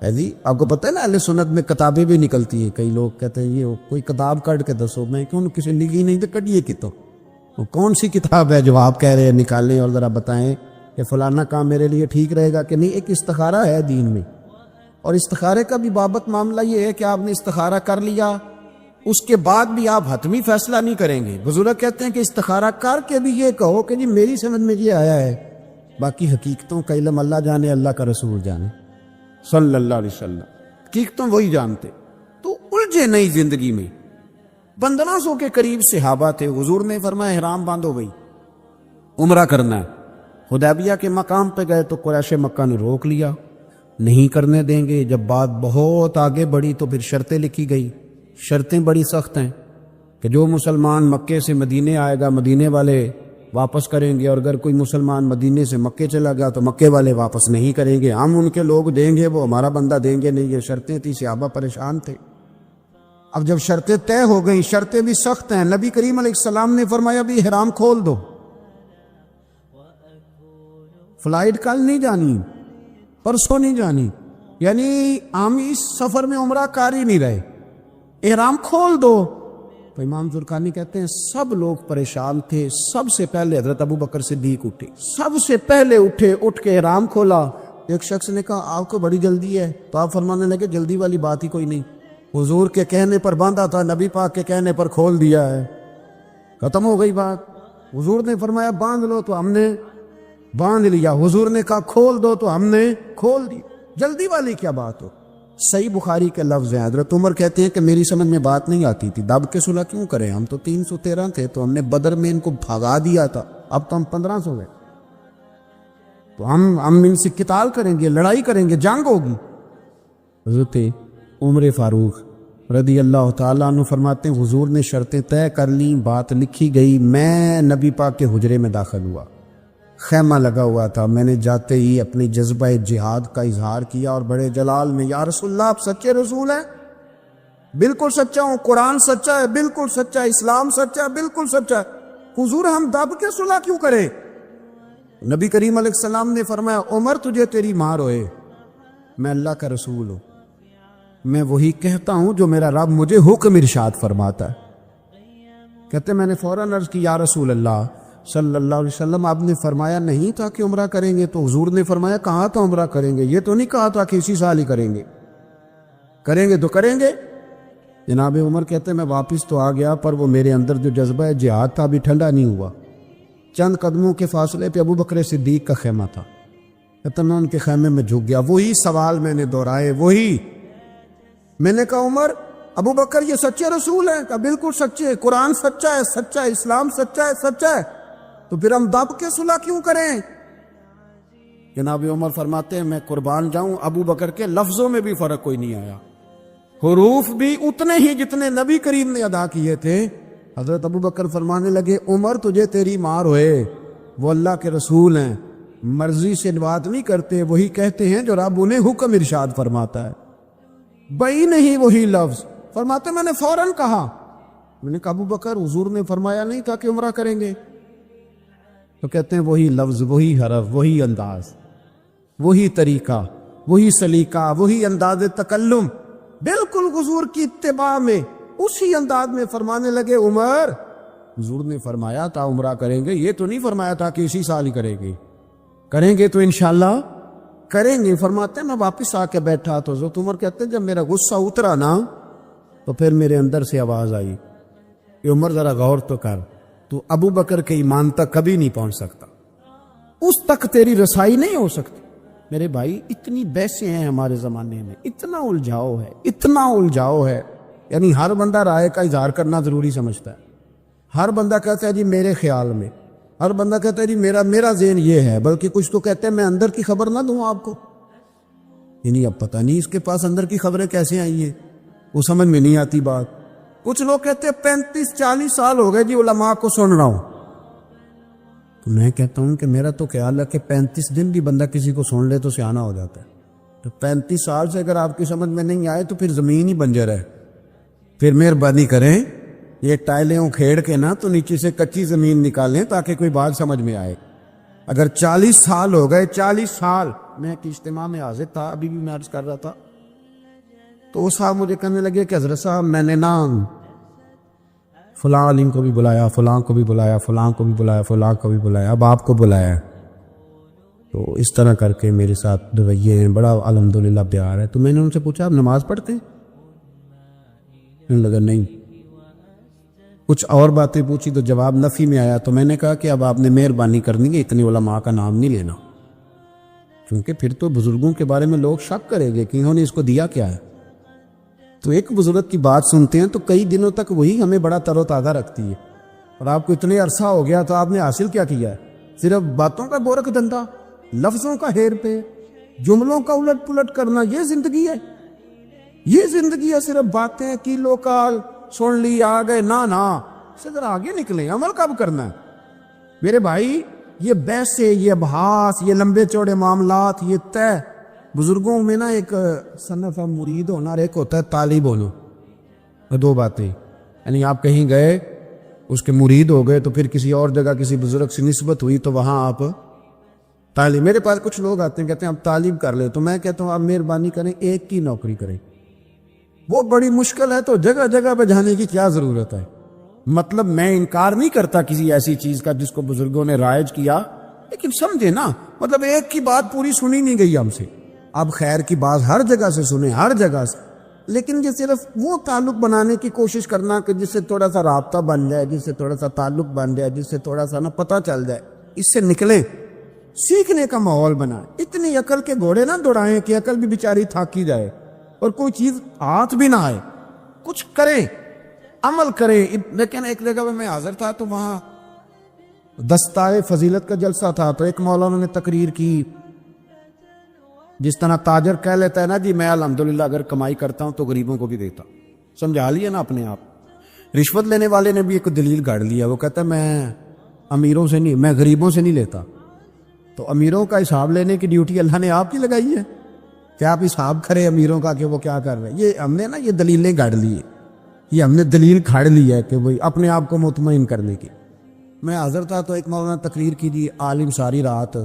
ہے۔ جی آپ کو پتہ ہے نا اہل سنت میں کتابیں بھی نکلتی ہیں، کئی لوگ کہتے ہیں یہ کوئی کتاب کٹ کے دسو، میں کیوں کسی لکھی نہیں تو کٹیے کی تو وہ کون سی کتاب ہے جو آپ کہہ رہے ہیں نکالیں اور ذرا بتائیں کہ فلانا کام میرے لیے ٹھیک رہے گا کہ نہیں۔ ایک استخارہ ہے دین میں، اور استخارے کا بھی بابت معاملہ یہ ہے کہ آپ نے استخارہ کر لیا، اس کے بعد بھی آپ حتمی فیصلہ نہیں کریں گے۔ بزرگ کہتے ہیں کہ استخارہ کر کے بھی یہ کہو کہ جی میری سمجھ میں یہ آیا ہے، باقی حقیقتوں کا علم اللہ جانے، اللہ کا رسول جانے صلی اللہ علیہ وسلم، حقیقتوں وہی جانتے۔ تو الجھے نہیں زندگی میں۔ 1500 کے قریب صحابہ تھے، حضور نے فرمایا احرام باندھو بھائی، عمرہ کرنا ہے۔ حدیبیہ کے مقام پہ گئے تو قریش مکہ نے روک لیا، نہیں کرنے دیں گے۔ جب بات بہت آگے بڑھی تو پھر شرطیں لکھی گئی۔ شرطیں بڑی سخت ہیں کہ جو مسلمان مکے سے مدینے آئے گا مدینے والے واپس کریں گے، اور اگر کوئی مسلمان مدینے سے مکے چلا گیا تو مکے والے واپس نہیں کریں گے، ہم ان کے لوگ دیں گے، وہ ہمارا بندہ دیں گے نہیں۔ یہ شرطیں تھی، صحابہ پریشان تھے۔ اب جب شرطیں طے ہو گئیں، شرطیں بھی سخت ہیں، نبی کریم علیہ السلام نے فرمایا بھی احرام کھول دو، فلائٹ کل نہیں جانی، پرسوں نہیں جانی، یعنی عامی سفر میں عمرہ کر ہی نہیں رہے، احرام کھول دو۔ تو امام زرقانی کہتے ہیں سب لوگ پریشان تھے۔ سب سے پہلے حضرت ابو بکر صدیق اٹھے، سب سے پہلے اٹھے، اٹھ کے احرام کھولا۔ ایک شخص نے کہا آپ کو بڑی جلدی ہے، تو آپ فرمانے لگے جلدی والی بات ہی کوئی نہیں، حضور کے کہنے پر باندھا تھا، نبی پاک کے کہنے پر کھول دیا ہے، ختم ہو گئی بات۔ حضور نے فرمایا باندھ لو تو ہم نے باندھ لیا، حضور نے کہا کھول دو تو ہم نے کھول دی، جلدی والی کیا بات ہو۔ صحیح بخاری کے لفظ ہیں، حضرت عمر کہتے ہیں کہ میری سمجھ میں بات نہیں آتی تھی، دب کے صلح کیوں کریں، ہم تو 313 تھے، تو ہم نے بدر میں ان کو بھگا دیا تھا، اب تو ہم 1500 گئے، تو ہم ان سے قتال کریں گے، لڑائی کریں گے، جنگ ہوگی۔ حضرت عمر فاروق رضی اللہ تعالیٰ عنہ فرماتے ہیں حضور نے شرطیں طے کر لیں، بات لکھی گئی، میں نبی پاک کے حجرے میں داخل ہوا، خیمہ لگا ہوا تھا، میں نے جاتے ہی اپنی جذبہ جہاد کا اظہار کیا اور بڑے جلال میں، یا رسول اللہ آپ سچے رسول ہیں؟ بالکل سچا ہوں، قرآن سچا ہے، بالکل سچا ہے، اسلام سچا ہے، بالکل سچا ہے، حضور ہم دب کے صلح کیوں کریں؟ نبی کریم علیہ السلام نے فرمایا عمر تجھے تیری ماں روئے، میں اللہ کا رسول ہوں، میں وہی کہتا ہوں جو میرا رب مجھے حکم ارشاد فرماتا ہے۔ کہتے میں نے فوراً عرض کی یا رسول اللہ صلی اللہ علیہ وسلم آپ نے فرمایا نہیں تھا کہ عمرہ کریں گے؟ تو حضور نے فرمایا کہاں تھا عمرہ کریں گے، یہ تو نہیں کہا تھا کہ اسی سال ہی کریں گے، کریں گے تو کریں گے۔ جناب عمر کہتے میں واپس تو آ گیا پر وہ میرے اندر جو جذبہ جہاد تھا ابھی ٹھنڈا نہیں ہوا۔ چند قدموں کے فاصلے پہ ابو بکر صدیق کا خیمہ تھا، کہتا میں ان کے خیمے میں جھک گیا، وہی سوال میں نے دہرائے، وہی میں نے کہا عمر ابو بکر یہ سچے رسول ہیں؟ کہا بالکل سچے، قرآن سچا ہے، سچا ہے، اسلام سچا ہے، سچا ہے، تو پھر ہم دب کے صلح کیوں کریں؟ جناب عمر فرماتے ہیں میں قربان جاؤں ابو بکر کے لفظوں میں بھی فرق کوئی نہیں آیا، حروف بھی اتنے ہی جتنے نبی کریم نے ادا کیے تھے۔ حضرت ابو بکر فرمانے لگے عمر تجھے تیری ماں روئے، وہ اللہ کے رسول ہیں، مرضی سے بات نہیں کرتے، وہی کہتے ہیں جو رب انہیں حکم ارشاد فرماتا ہے، بئی نہیں وہی لفظ۔ فرماتے میں نے فوراً کہا، میں نے کہا ابو بکر حضور نے فرمایا نہیں تھا کہ عمرہ کریں گے؟ تو کہتے ہیں وہی لفظ، وہی حرف، وہی انداز، وہی طریقہ، وہی سلیقہ، وہی انداز تکلم، بالکل حضور کی اتباع میں اسی انداز میں فرمانے لگے عمر حضور نے فرمایا تھا عمرہ کریں گے، یہ تو نہیں فرمایا تھا کہ اسی سال ہی کریں گے، کریں گے تو انشاءاللہ کریں گے۔ فرماتے ہیں میں واپس آ کے بیٹھا تو حضرت عمر کہتے ہیں جب میرا غصہ اترا نا تو پھر میرے اندر سے آواز آئی کہ عمر ذرا غور تو کر، تو ابو بکر کے ایمان تک کبھی نہیں پہنچ سکتا، اس تک تیری رسائی نہیں ہو سکتی۔ میرے بھائی اتنی بحثیں ہیں ہمارے زمانے میں، اتنا الجھاؤ ہے، اتنا الجھاؤ ہے، یعنی ہر بندہ رائے کا اظہار کرنا ضروری سمجھتا ہے، ہر بندہ کہتا ہے جی میرے خیال میں، ہر بندہ کہتا ہے جی میرا ذہن یہ ہے، بلکہ کچھ تو کہتے ہیں میں اندر کی خبر نہ دوں آپ کو، یعنی اب پتہ نہیں اس کے پاس اندر کی خبریں کیسے آئی ہیں، وہ سمجھ میں نہیں آتی بات۔ کچھ لوگ کہتے ہیں 35-40 سال ہو گئے جی علماء کو سن رہا ہوں، تو میں کہتا ہوں کہ میرا تو خیال ہے کہ 35 دن بھی بندہ کسی کو سن لے تو سیانہ ہو جاتا ہے، تو 35 سال سے اگر آپ کی سمجھ میں نہیں آئے تو پھر زمین ہی بنجر ہے، پھر مہربانی کریں یہ ٹائلیں کھیڑ کے نا تو نیچے سے کچی زمین نکالیں تاکہ کوئی بات سمجھ میں آئے۔ اگر 40 سال ہو گئے، 40 سال میں ایک اجتماع میں حاضر تھا، ابھی بھی میں عرض کر رہا تھا، تو وہ صاحب مجھے کہنے لگے کہ حضرت صاحب میں نے نا فلاں عالم کو بھی بلایا، فلاں کو بھی بلایا، فلاں کو بھی بلایا، فلاں کو بھی بلایا، اب آپ کو بلایا، تو اس طرح کر کے میرے ساتھ رویے ہیں، بڑا الحمدللہ پیار ہے۔ تو میں نے ان سے پوچھا آپ نماز پڑھتے ہیں؟ انہوں نے لگا نہیں، کچھ اور باتیں پوچھی تو جواب نفی میں آیا، تو میں نے کہا کہ اب آپ نے مہربانی کرنی ہے اتنی علماء کا نام نہیں لینا، کیونکہ پھر تو بزرگوں کے بارے میں لوگ شک کریں گے کہ انہوں نے اس کو دیا کیا ہے۔ تو ایک بزرگ کی بات سنتے ہیں تو کئی دنوں تک وہی ہمیں بڑا تر و تازہ رکھتی ہے، اور آپ کو اتنے عرصہ ہو گیا تو آپ نے حاصل کیا کیا ہے؟ صرف باتوں کا بورک دھندا، لفظوں کا ہیر پھیر، جملوں کا الٹ پلٹ کرنا، یہ زندگی ہے؟ یہ زندگی ہے صرف باتیں کی لوکال سن لی آ گئے؟ نا اس سے ذرا آگے نکلیں، عمل کب کرنا ہے میرے بھائی؟ یہ بحثیں، یہ ابحاث، یہ لمبے چوڑے معاملات، یہ طے بزرگوں میں نا ایک صنف مرید ہونا اور ایک ہوتا ہے طالب ہونا، دو باتیں، یعنی آپ کہیں گئے اس کے مرید ہو گئے تو پھر کسی اور جگہ کسی بزرگ سے نسبت ہوئی تو وہاں آپ طالب۔ میرے پاس کچھ لوگ آتے ہیں کہتے ہیں آپ طالب کر لیں، تو میں کہتا ہوں آپ مہربانی کریں ایک کی نوکری کریں، وہ بڑی مشکل ہے تو جگہ جگہ پہ جانے کی کیا ضرورت ہے؟ مطلب میں انکار نہیں کرتا کسی ایسی چیز کا جس کو بزرگوں نے رائج کیا، لیکن سمجھے نا، مطلب ایک کی بات پوری سنی نہیں گئی ہم سے، آپ خیر کی بات ہر جگہ سے سنیں، ہر جگہ سے، لیکن یہ صرف وہ تعلق بنانے کی کوشش کرنا کہ جس سے تھوڑا سا رابطہ بن جائے، جس سے تھوڑا سا تعلق بن جائے، جس سے تھوڑا سا نا پتہ چل جائے، اس سے نکلیں، سیکھنے کا ماحول بنائیں۔ اتنی عقل کے گھوڑے نہ دوڑائیں کہ عقل بھی بیچاری تھاکی جائے اور کوئی چیز ہاتھ بھی نہ آئے، کچھ کریں، عمل کریں۔ لیکن ایک جگہ میں حاضر تھا تو وہاں دستائے فضیلت کا جلسہ تھا، تو ایک مولانا نے تقریر کی، جس طرح تاجر کہہ لیتا ہے نا جی میں الحمدللہ اگر کمائی کرتا ہوں تو غریبوں کو بھی دیتا، سمجھا لیا نا اپنے آپ۔ رشوت لینے والے نے بھی ایک دلیل گاڑ لیا، وہ کہتا ہے میں امیروں سے نہیں، میں غریبوں سے نہیں لیتا، تو امیروں کا حساب لینے کی ڈیوٹی اللہ نے آپ کی لگائی ہے کہ آپ حساب کریں امیروں کا کہ وہ کیا کر رہے ہیں. یہ ہم نے نا یہ دلیلیں گاڑ لی ہے, یہ ہم نے دلیل کھاڑ لی ہے کہ وہی اپنے آپ کو مطمئن کرنے کی. میں حاضر تھا تو ایک مولانا تقریر کی جی, عالم ساری رات.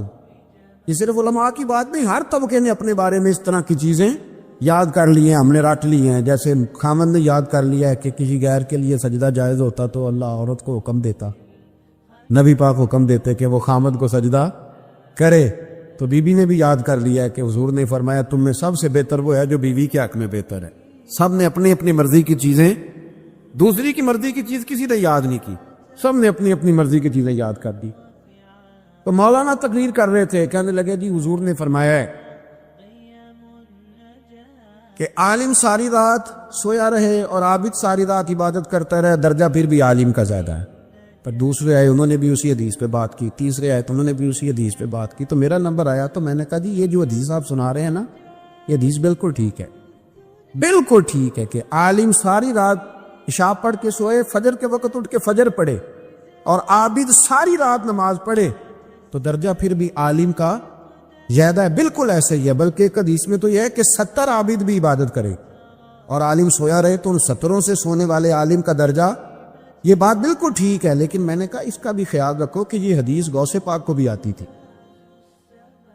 یہ صرف علماء کی بات نہیں, ہر طبقے نے اپنے بارے میں اس طرح کی چیزیں یاد کر لی ہیں, ہم نے رٹ لی ہیں. جیسے خاوند نے یاد کر لیا ہے کہ کسی غیر کے لیے سجدہ جائز ہوتا تو اللہ عورت کو حکم دیتا, نبی پاک حکم دیتے کہ وہ خاوند کو سجدہ کرے. تو بیوی نے بھی یاد کر لیا ہے کہ حضور نے فرمایا تم میں سب سے بہتر وہ ہے جو بیوی کے حق میں بہتر ہے. سب نے اپنی اپنی مرضی کی چیزیں, دوسری کی مرضی کی چیز کسی نے یاد نہیں کی, سب نے اپنی اپنی مرضی کی چیزیں یاد کر دی. تو مولانا تقریر کر رہے تھے, کہنے لگے جی حضور نے فرمایا ہے کہ عالم ساری رات سویا رہے اور عابد ساری رات عبادت کرتا رہے, درجہ پھر بھی عالم کا زیادہ ہے. پر دوسرے آئے انہوں نے بھی اسی حدیث پہ بات کی, تیسرے آئے تو انہوں نے بھی اسی حدیث پہ بات کی. تو میرا نمبر آیا تو میں نے کہا جی یہ جو حدیث آپ سنا رہے ہیں نا, یہ حدیث بالکل ٹھیک ہے, بالکل ٹھیک ہے کہ عالم ساری رات عشاء پڑھ کے سوئے, فجر کے وقت اٹھ کے فجر پڑھے, اور عابد ساری رات نماز پڑھے تو درجہ پھر بھی عالم کا زیادہ ہے. بالکل ایسے ہی ہے, بلکہ ایک حدیث میں تو یہ ہے کہ 70 عابد بھی عبادت کرے اور عالم سویا رہے تو ان 70 سے سونے والے عالم کا درجہ. یہ بات بالکل ٹھیک ہے, لیکن میں نے کہا اس کا بھی خیال رکھو کہ یہ حدیث غوث پاک کو بھی آتی تھی,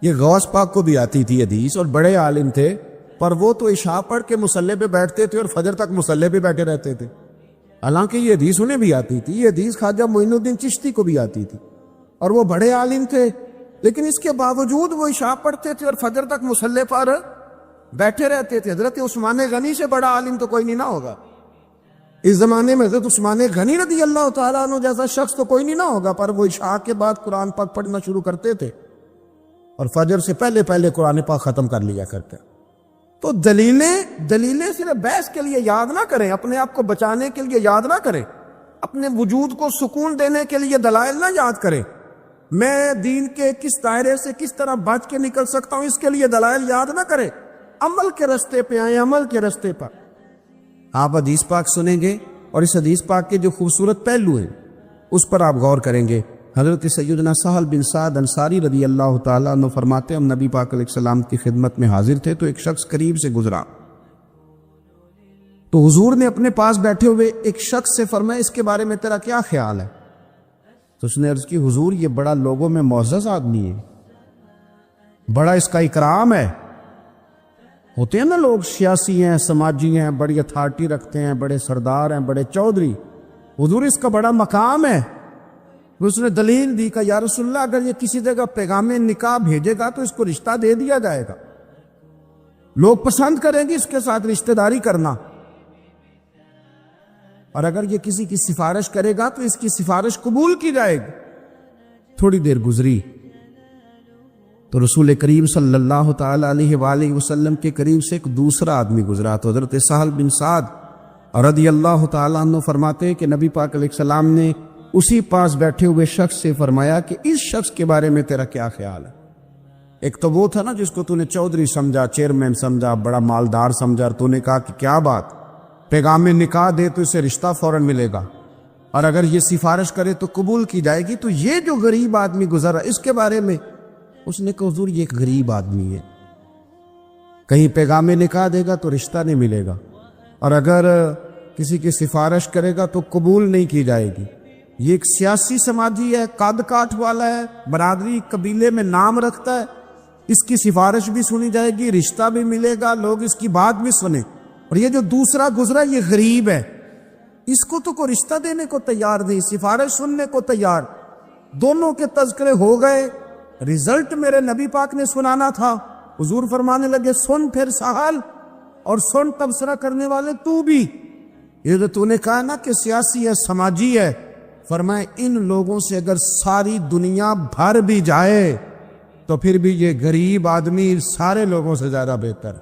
یہ غوث پاک کو بھی آتی تھی حدیث, اور بڑے عالم تھے, پر وہ تو عشاء پڑھ کے مصلی پہ بیٹھتے تھے اور فجر تک مصلی پہ بیٹھے رہتے تھے. حالانکہ یہ حدیث انہیں بھی آتی تھی, یہ حدیث خواجہ معین الدین چشتی کو بھی آتی تھی, اور وہ بڑے عالم تھے, لیکن اس کے باوجود وہ عشاء پڑھتے تھے اور فجر تک مصلی پر بیٹھے رہتے تھے. حضرت عثمان غنی سے بڑا عالم تو کوئی نہیں نہ ہوگا اس زمانے میں, حضرت عثمان غنی رضی اللہ تعالیٰ عنہ جیسا شخص تو کوئی نہیں نہ ہوگا, پر وہ عشاء کے بعد قرآن پاک پڑھنا شروع کرتے تھے اور فجر سے پہلے پہلے قرآن پاک ختم کر لیا کرتے. تو دلیلیں صرف بحث کے لیے یاد نہ کریں, اپنے آپ کو بچانے کے لیے یاد نہ کریں, اپنے وجود کو سکون دینے کے لیے دلائل نہ یاد کریں. میں دین کے کس دائرے سے کس طرح بچ کے نکل سکتا ہوں اس کے لیے دلائل یاد نہ کریں, عمل کے رستے پہ آئیں, عمل کے رستے پر. آپ حدیث پاک سنیں گے اور اس حدیث پاک کے جو خوبصورت پہلو ہیں اس پر آپ غور کریں گے. حضرت سیدنا سہل بن سعد انصاری رضی اللہ تعالیٰ عنہ فرماتے ہیں ہم نبی پاک علیہ السلام کی خدمت میں حاضر تھے تو ایک شخص قریب سے گزرا, تو حضور نے اپنے پاس بیٹھے ہوئے ایک شخص سے فرمایا اس کے بارے میں تیرا کیا خیال ہے؟ تو اس نے عرض کی حضور یہ بڑا لوگوں میں معزز آدمی ہے, بڑا اس کا اکرام ہے. ہوتے ہیں نا لوگ سیاسی ہیں, سماجی ہیں, بڑی اتھارٹی رکھتے ہیں, بڑے سردار ہیں, بڑے چودھری, حضور اس کا بڑا مقام ہے. اس نے دلیل دی کہ یا رسول اللہ اگر یہ کسی جگہ پیغام نکاح بھیجے گا تو اس کو رشتہ دے دیا جائے گا, لوگ پسند کریں گے اس کے ساتھ رشتہ داری کرنا, اور اگر یہ کسی کی سفارش کرے گا تو اس کی سفارش قبول کی جائے گی. تھوڑی دیر گزری تو رسول کریم صلی اللہ تعالی علیہ وآلہ وسلم کے قریب سے ایک دوسرا آدمی گزرا, تو حضرت سہل بن سعد رضی اللہ تعالیٰ عنہ فرماتے ہیں کہ نبی پاک علیہ السلام نے اسی پاس بیٹھے ہوئے شخص سے فرمایا کہ اس شخص کے بارے میں تیرا کیا خیال ہے؟ ایک تو وہ تھا نا جس کو تو نے چودھری سمجھا, چیئرمین سمجھا, بڑا مالدار سمجھا, اور تو نے کہا کہ کیا بات, پیغام نکاح دے تو اسے رشتہ فوراً ملے گا, اور اگر یہ سفارش کرے تو قبول کی جائے گی. تو یہ جو غریب آدمی گزرا اس کے بارے میں اس نے کہا حضور یہ ایک غریب آدمی ہے, کہیں پیغام نکاح دے گا تو رشتہ نہیں ملے گا, اور اگر کسی کی سفارش کرے گا تو قبول نہیں کی جائے گی. یہ ایک سیاسی سماجی ہے, قد کاٹ والا ہے, برادری قبیلے میں نام رکھتا ہے, اس کی سفارش بھی سنی جائے گی, رشتہ بھی ملے گا, لوگ اس کی بات بھی سنیں. اور یہ جو دوسرا گزرا یہ غریب ہے, اس کو تو کوئی رشتہ دینے کو تیار نہیں, سفارش سننے کو تیار. دونوں کے تذکرے ہو گئے, رزلٹ میرے نبی پاک نے سنانا تھا. حضور فرمانے لگے سن پھر سہل, اور سن تبصرہ کرنے والے تو بھی. یہ جو تو نے کہا نا کہ سیاسی ہے, سماجی ہے, فرمائے ان لوگوں سے اگر ساری دنیا بھر بھی جائے تو پھر بھی یہ غریب آدمی سارے لوگوں سے زیادہ بہتر.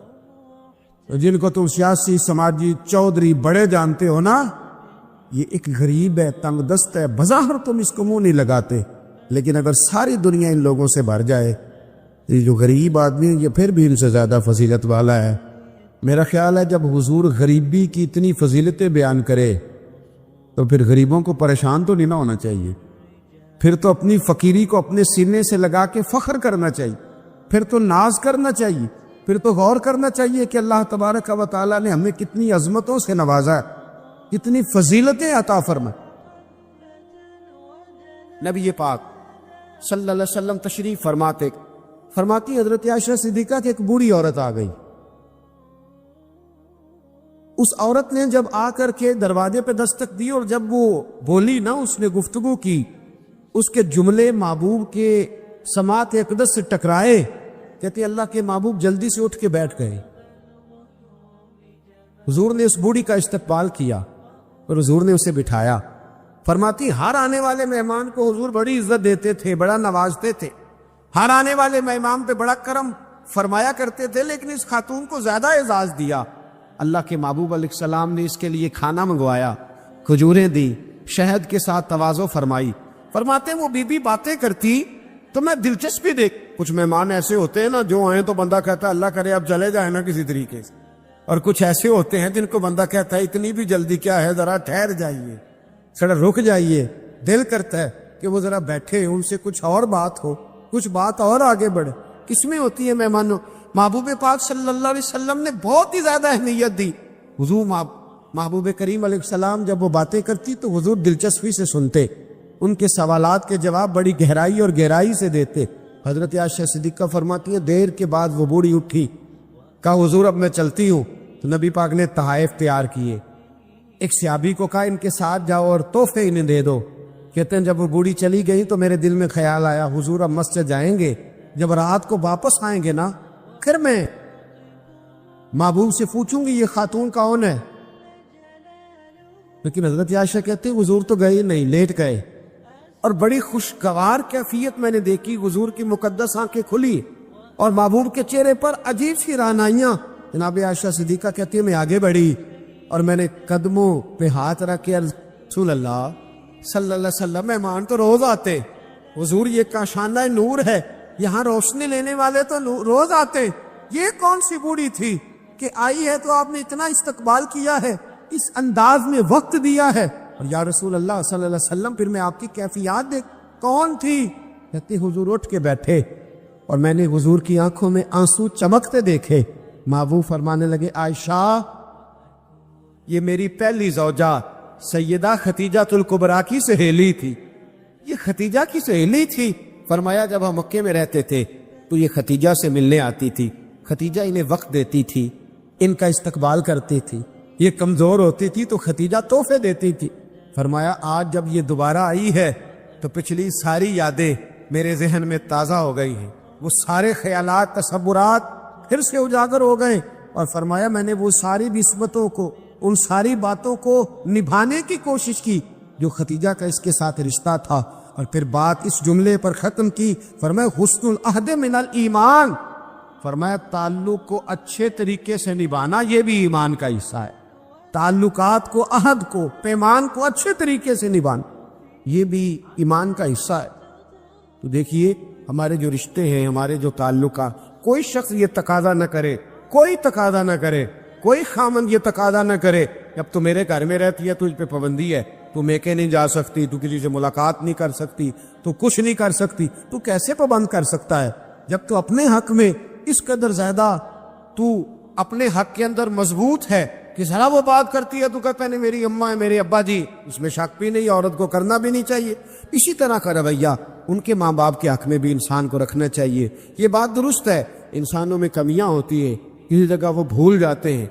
جن کو تم سیاسی, سماجی, چودھری, بڑے جانتے ہو نا, یہ ایک غریب ہے, تنگ دست ہے, بظاہر تم اس کو منہ نہیں لگاتے, لیکن اگر ساری دنیا ان لوگوں سے بھر جائے یہ جو غریب آدمی ہے یہ پھر بھی ان سے زیادہ فضیلت والا ہے. میرا خیال ہے جب حضور غریبی کی اتنی فضیلتیں بیان کرے تو پھر غریبوں کو پریشان تو نہیں نہ ہونا چاہیے, پھر تو اپنی فقیری کو اپنے سینے سے لگا کے فخر کرنا چاہیے، پھر تو ناز کرنا چاہیے، پھر تو غور کرنا چاہیے کہ اللہ تبارک و تعالیٰ نے ہمیں کتنی عظمتوں سے نوازا ہے، کتنی فضیلتیں عطا فرمائے۔ نبی پاک صلی اللہ علیہ وسلم تشریف فرماتی حضرت عائشہ صدیقہ کی ایک بوڑھی عورت آ گئی۔ اس عورت نے جب آ کر کے دروازے پہ دستک دی اور جب وہ بولی نا، اس نے گفتگو کی، اس کے جملے محبوب کے سماعت اقدس سے ٹکرائے، کہتے اللہ کے محبوب جلدی سے اٹھ کے بیٹھ گئے۔ حضور نے اس بوڑھی کا استقبال کیا اور حضور نے اسے بٹھایا۔ فرماتی ہر آنے والے مہمان کو حضور بڑی عزت دیتے تھے، بڑا نوازتے تھے، ہر آنے والے مہمان پہ بڑا کرم فرمایا کرتے تھے، لیکن اس خاتون کو زیادہ اعزاز دیا۔ اللہ کے محبوب علیہ السلام نے اس کے لیے کھانا منگوایا، کھجوریں دی، شہد کے ساتھ تواضع فرمائی۔ فرماتے ہیں وہ بی بی باتیں کرتی تو میں دلچسپی دیکھ، کچھ مہمان ایسے ہوتے ہیں نا جو آئیں تو بندہ کہتا ہے اللہ کرے اب چلے جائیں نا کسی طریقے سے، اور کچھ ایسے ہوتے ہیں جن کو بندہ کہتا ہے اتنی بھی جلدی کیا ہے، ذرا ٹھہر جائیے، ذرا رک جائیے۔ دل کرتا ہے کہ وہ ذرا بیٹھے، ان سے کچھ اور بات ہو، کچھ بات اور آگے بڑھے۔ کس میں ہوتی ہے مہمانوں؟ محبوب پاک صلی اللہ علیہ وسلم نے بہت ہی زیادہ اہمیت دی۔ حضور محبوب کریم علیہ السلام جب وہ باتیں کرتی تو حضور دلچسپی سے سنتے، ان کے سوالات کے جواب بڑی گہرائی اور گہرائی سے دیتے۔ حضرت عائشہ صدیقہ فرماتی ہیں دیر کے بعد وہ بوڑھی اٹھی، کہا حضور اب میں چلتی ہوں۔ تو نبی پاک نے تحائف تیار کیے، ایک صحابی کو کہا ان کے ساتھ جاؤ اور تحفے انہیں دے دو۔ کہتے ہیں جب وہ بوڑھی چلی گئی تو میرے دل میں خیال آیا حضور اب مسجد جائیں گے، جب رات کو واپس آئیں گے نا پھر میں محبوب سے پوچھوں گی یہ خاتون کون ہے۔ لیکن حضرت عائشہ کہتے ہیں حضور تو گئے نہیں، لیٹ گئے، اور بڑی خوشگوار کیفیت میں نے دیکھی، حضور کی مقدس آنکھیں کھلی اور محبوب کے چہرے پر عجیب سی رعنائیاں۔ جناب عائشہ صدیقہ کہتی ہے میں آگے بڑھی اور میں نے قدموں پہ ہاتھ رکھ کے رسول اللہ صلی اللہ علیہ وسلم مہمان تو روز آتے، حضور یہ کاشانہ نور ہے، یہاں روشنی لینے والے تو روز آتے، یہ کون سی بوڑھی تھی کہ آئی ہے تو آپ نے اتنا استقبال کیا ہے، اس انداز میں وقت دیا ہے؟ اور یا رسول اللہ صلی اللہ علیہ وسلم پھر میں آپ کی کیفیات دیکھ، کون تھی؟ کہتے حضور اٹھ کے بیٹھے اور میں نے حضور کی آنکھوں میں آنسو چمکتے دیکھے۔ محبوب فرمانے لگے عائشہ یہ میری پہلی زوجہ سیدہ ختیجہ الکبریٰ کی سہیلی تھی، یہ ختیجہ کی سہیلی تھی۔ فرمایا جب ہم مکے میں رہتے تھے تو یہ ختیجہ سے ملنے آتی تھی، ختیجہ انہیں وقت دیتی تھی، ان کا استقبال کرتی تھی، یہ کمزور ہوتی تھی تو ختیجہ تحفے دیتی تھی۔ فرمایا آج جب یہ دوبارہ آئی ہے تو پچھلی ساری یادیں میرے ذہن میں تازہ ہو گئی ہیں، وہ سارے خیالات تصورات پھر سے اجاگر ہو گئے، اور فرمایا میں نے وہ ساری نسبتوں کو، ان ساری باتوں کو نبھانے کی کوشش کی جو ختیجہ کا اس کے ساتھ رشتہ تھا، اور پھر بات اس جملے پر ختم کی۔ فرمایا حسن العہد من الایمان، فرمایا تعلق کو اچھے طریقے سے نبھانا یہ بھی ایمان کا حصہ ہے، تعلقات کو، عہد کو، پیمان کو اچھے طریقے سے نبھانا یہ بھی ایمان کا حصہ ہے۔ تو دیکھیے ہمارے جو رشتے ہیں، ہمارے جو تعلقات، کوئی شخص یہ تقاضا نہ کرے، کوئی تقاضا نہ کرے، کوئی خامند یہ تقاضا نہ کرے اب تو میرے گھر میں رہتی ہے، تجھ پہ پابندی ہے، تو میکے نہیں جا سکتی، تو کسی سے ملاقات نہیں کر سکتی، تو کچھ نہیں کر سکتی۔ تو کیسے پابند کر سکتا ہے جب تو اپنے حق میں اس قدر زیادہ تو اپنے حق کے اندر مضبوط ہے کہ ذرا وہ بات کرتی ہے تو کہتا ہے میری اماں ہے، میرے ابا جی، اس میں شک بھی نہیں، عورت کو کرنا بھی نہیں چاہیے۔ اسی طرح کا رویہ ان کے ماں باپ کے حق میں بھی انسان کو رکھنا چاہیے۔ یہ بات درست ہے انسانوں میں کمیاں ہوتی ہیں، کسی جگہ وہ بھول جاتے ہیں،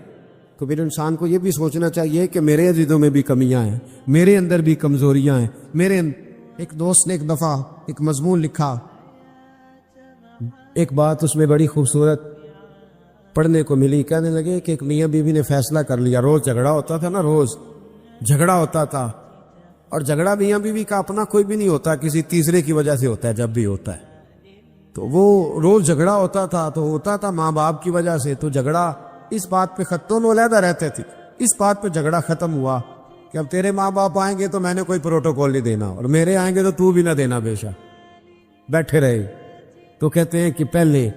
تو پھر انسان کو یہ بھی سوچنا چاہیے کہ میرے عزیزوں میں بھی کمیاں ہیں، میرے اندر بھی کمزوریاں ہیں۔ ایک دوست نے ایک دفعہ ایک مضمون لکھا، ایک بات اس میں بڑی خوبصورت پڑھنے کو ملی، کہنے لگے کہ ایک میاں بیوی نے فیصلہ کر لیا، روز جھگڑا ہوتا تھا نا، روز جھگڑا ہوتا تھا، اور جھگڑا میاں بیوی کا اپنا کوئی بھی نہیں ہوتا، کسی تیسرے کی وجہ سے ہوتا ہے، جب بھی ہوتا ہے تو وہ روز جھگڑا ہوتا تھا، تو ہوتا تھا ماں باپ کی وجہ سے، تو جھگڑا اس بات پہ ختم علیحدہ رہتے تھے، اس بات پہ جھگڑا ختم ہوا کہ اب تیرے ماں باپ آئیں گے تو میں نے کوئی پروٹوکول نہیں دینا، اور میرے آئیں گے تو تو بھی نہ دینا، بے شک بیٹھے رہے۔ تو کہتے ہیں کہ پہلے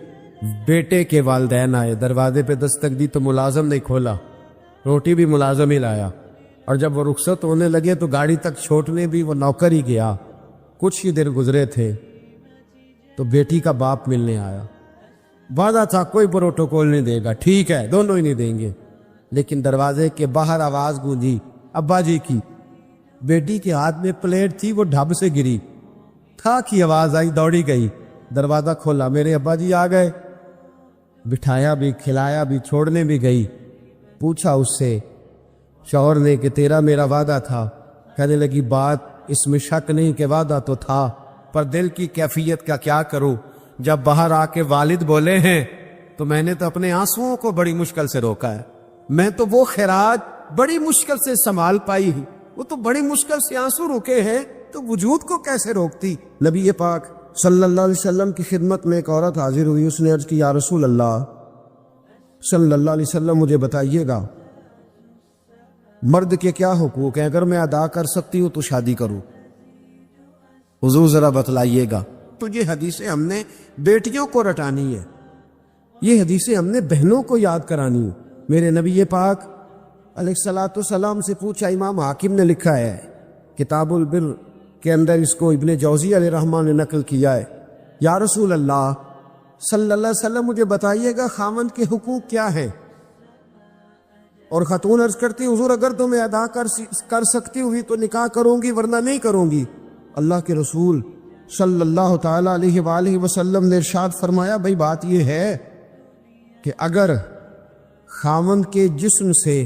بیٹے کے والدین آئے، دروازے پہ دستک دی تو ملازم نہیں کھولا، روٹی بھی ملازم ہی لایا، اور جب وہ رخصت ہونے لگے تو گاڑی تک چھوڑنے بھی وہ نوکر ہی گیا، کچھ ہی دن گزرے تھے تو بیٹی کا باپ ملنے آیا. وعدہ تھا کوئی پروٹوکول نہیں دے گا, ٹھیک ہے دونوں ہی نہیں دیں گے. لیکن دروازے کے باہر آواز گونجی ابا جی کی. بیٹی کے ہاتھ میں پلیٹ تھی, وہ ڈھب سے گری. تھا کی آواز آئی, دوڑی گئی, دروازہ کھولا, میرے ابا جی آ گئے. بٹھایا بھی, کھلایا بھی, چھوڑنے بھی گئی. پوچھا اس سے شوہر نے کہ تیرا میرا وعدہ تھا. کہنے لگی بات اس میں شک نہیں کہ وعدہ تو تھا, پر دل کی کیفیت کا کیا کروں. جب باہر آ کے والد بولے ہیں تو میں نے تو اپنے آنسوؤں کو بڑی مشکل سے روکا ہے. میں تو وہ خراج بڑی مشکل سے سنبھال پائی ہوں, وہ تو بڑی مشکل سے آنسو روکے ہیں, تو وجود کو کیسے روکتی. نبی پاک صلی اللہ علیہ وسلم کی خدمت میں ایک عورت حاضر ہوئی. اس نے عرض کی یا رسول اللہ صلی اللہ علیہ وسلم مجھے بتائیے گا مرد کے کیا حقوق ہیں, اگر میں ادا کر سکتی ہوں تو شادی کروں, حضور ذرا بتلائیے گا. تو یہ حدیثیں ہم نے بیٹیوں کو رٹانی ہے, یہ حدیثیں ہم نے بہنوں کو یاد کرانی ہے. میرے نبی پاک علیہ الصلوۃ والسلام سے پوچھا, امام حاکم نے لکھا ہے کتاب البر کے اندر, اس کو ابن جوزی علیہ رحمٰن نے نقل کیا ہے, یا رسول اللہ صلی اللہ علیہ وسلم مجھے بتائیے گا خاوند کے حقوق کیا ہیں. اور خاتون عرض کرتی حضور اگر تو میں ادا کر سکتی ہوئی تو نکاح کروں گی, ورنہ نہیں کروں گی. اللہ کے رسول صلی اللہ تعالیٰ علیہ وآلہ وسلم نے ارشاد فرمایا, بھئی بات یہ ہے کہ اگر خاوند کے جسم سے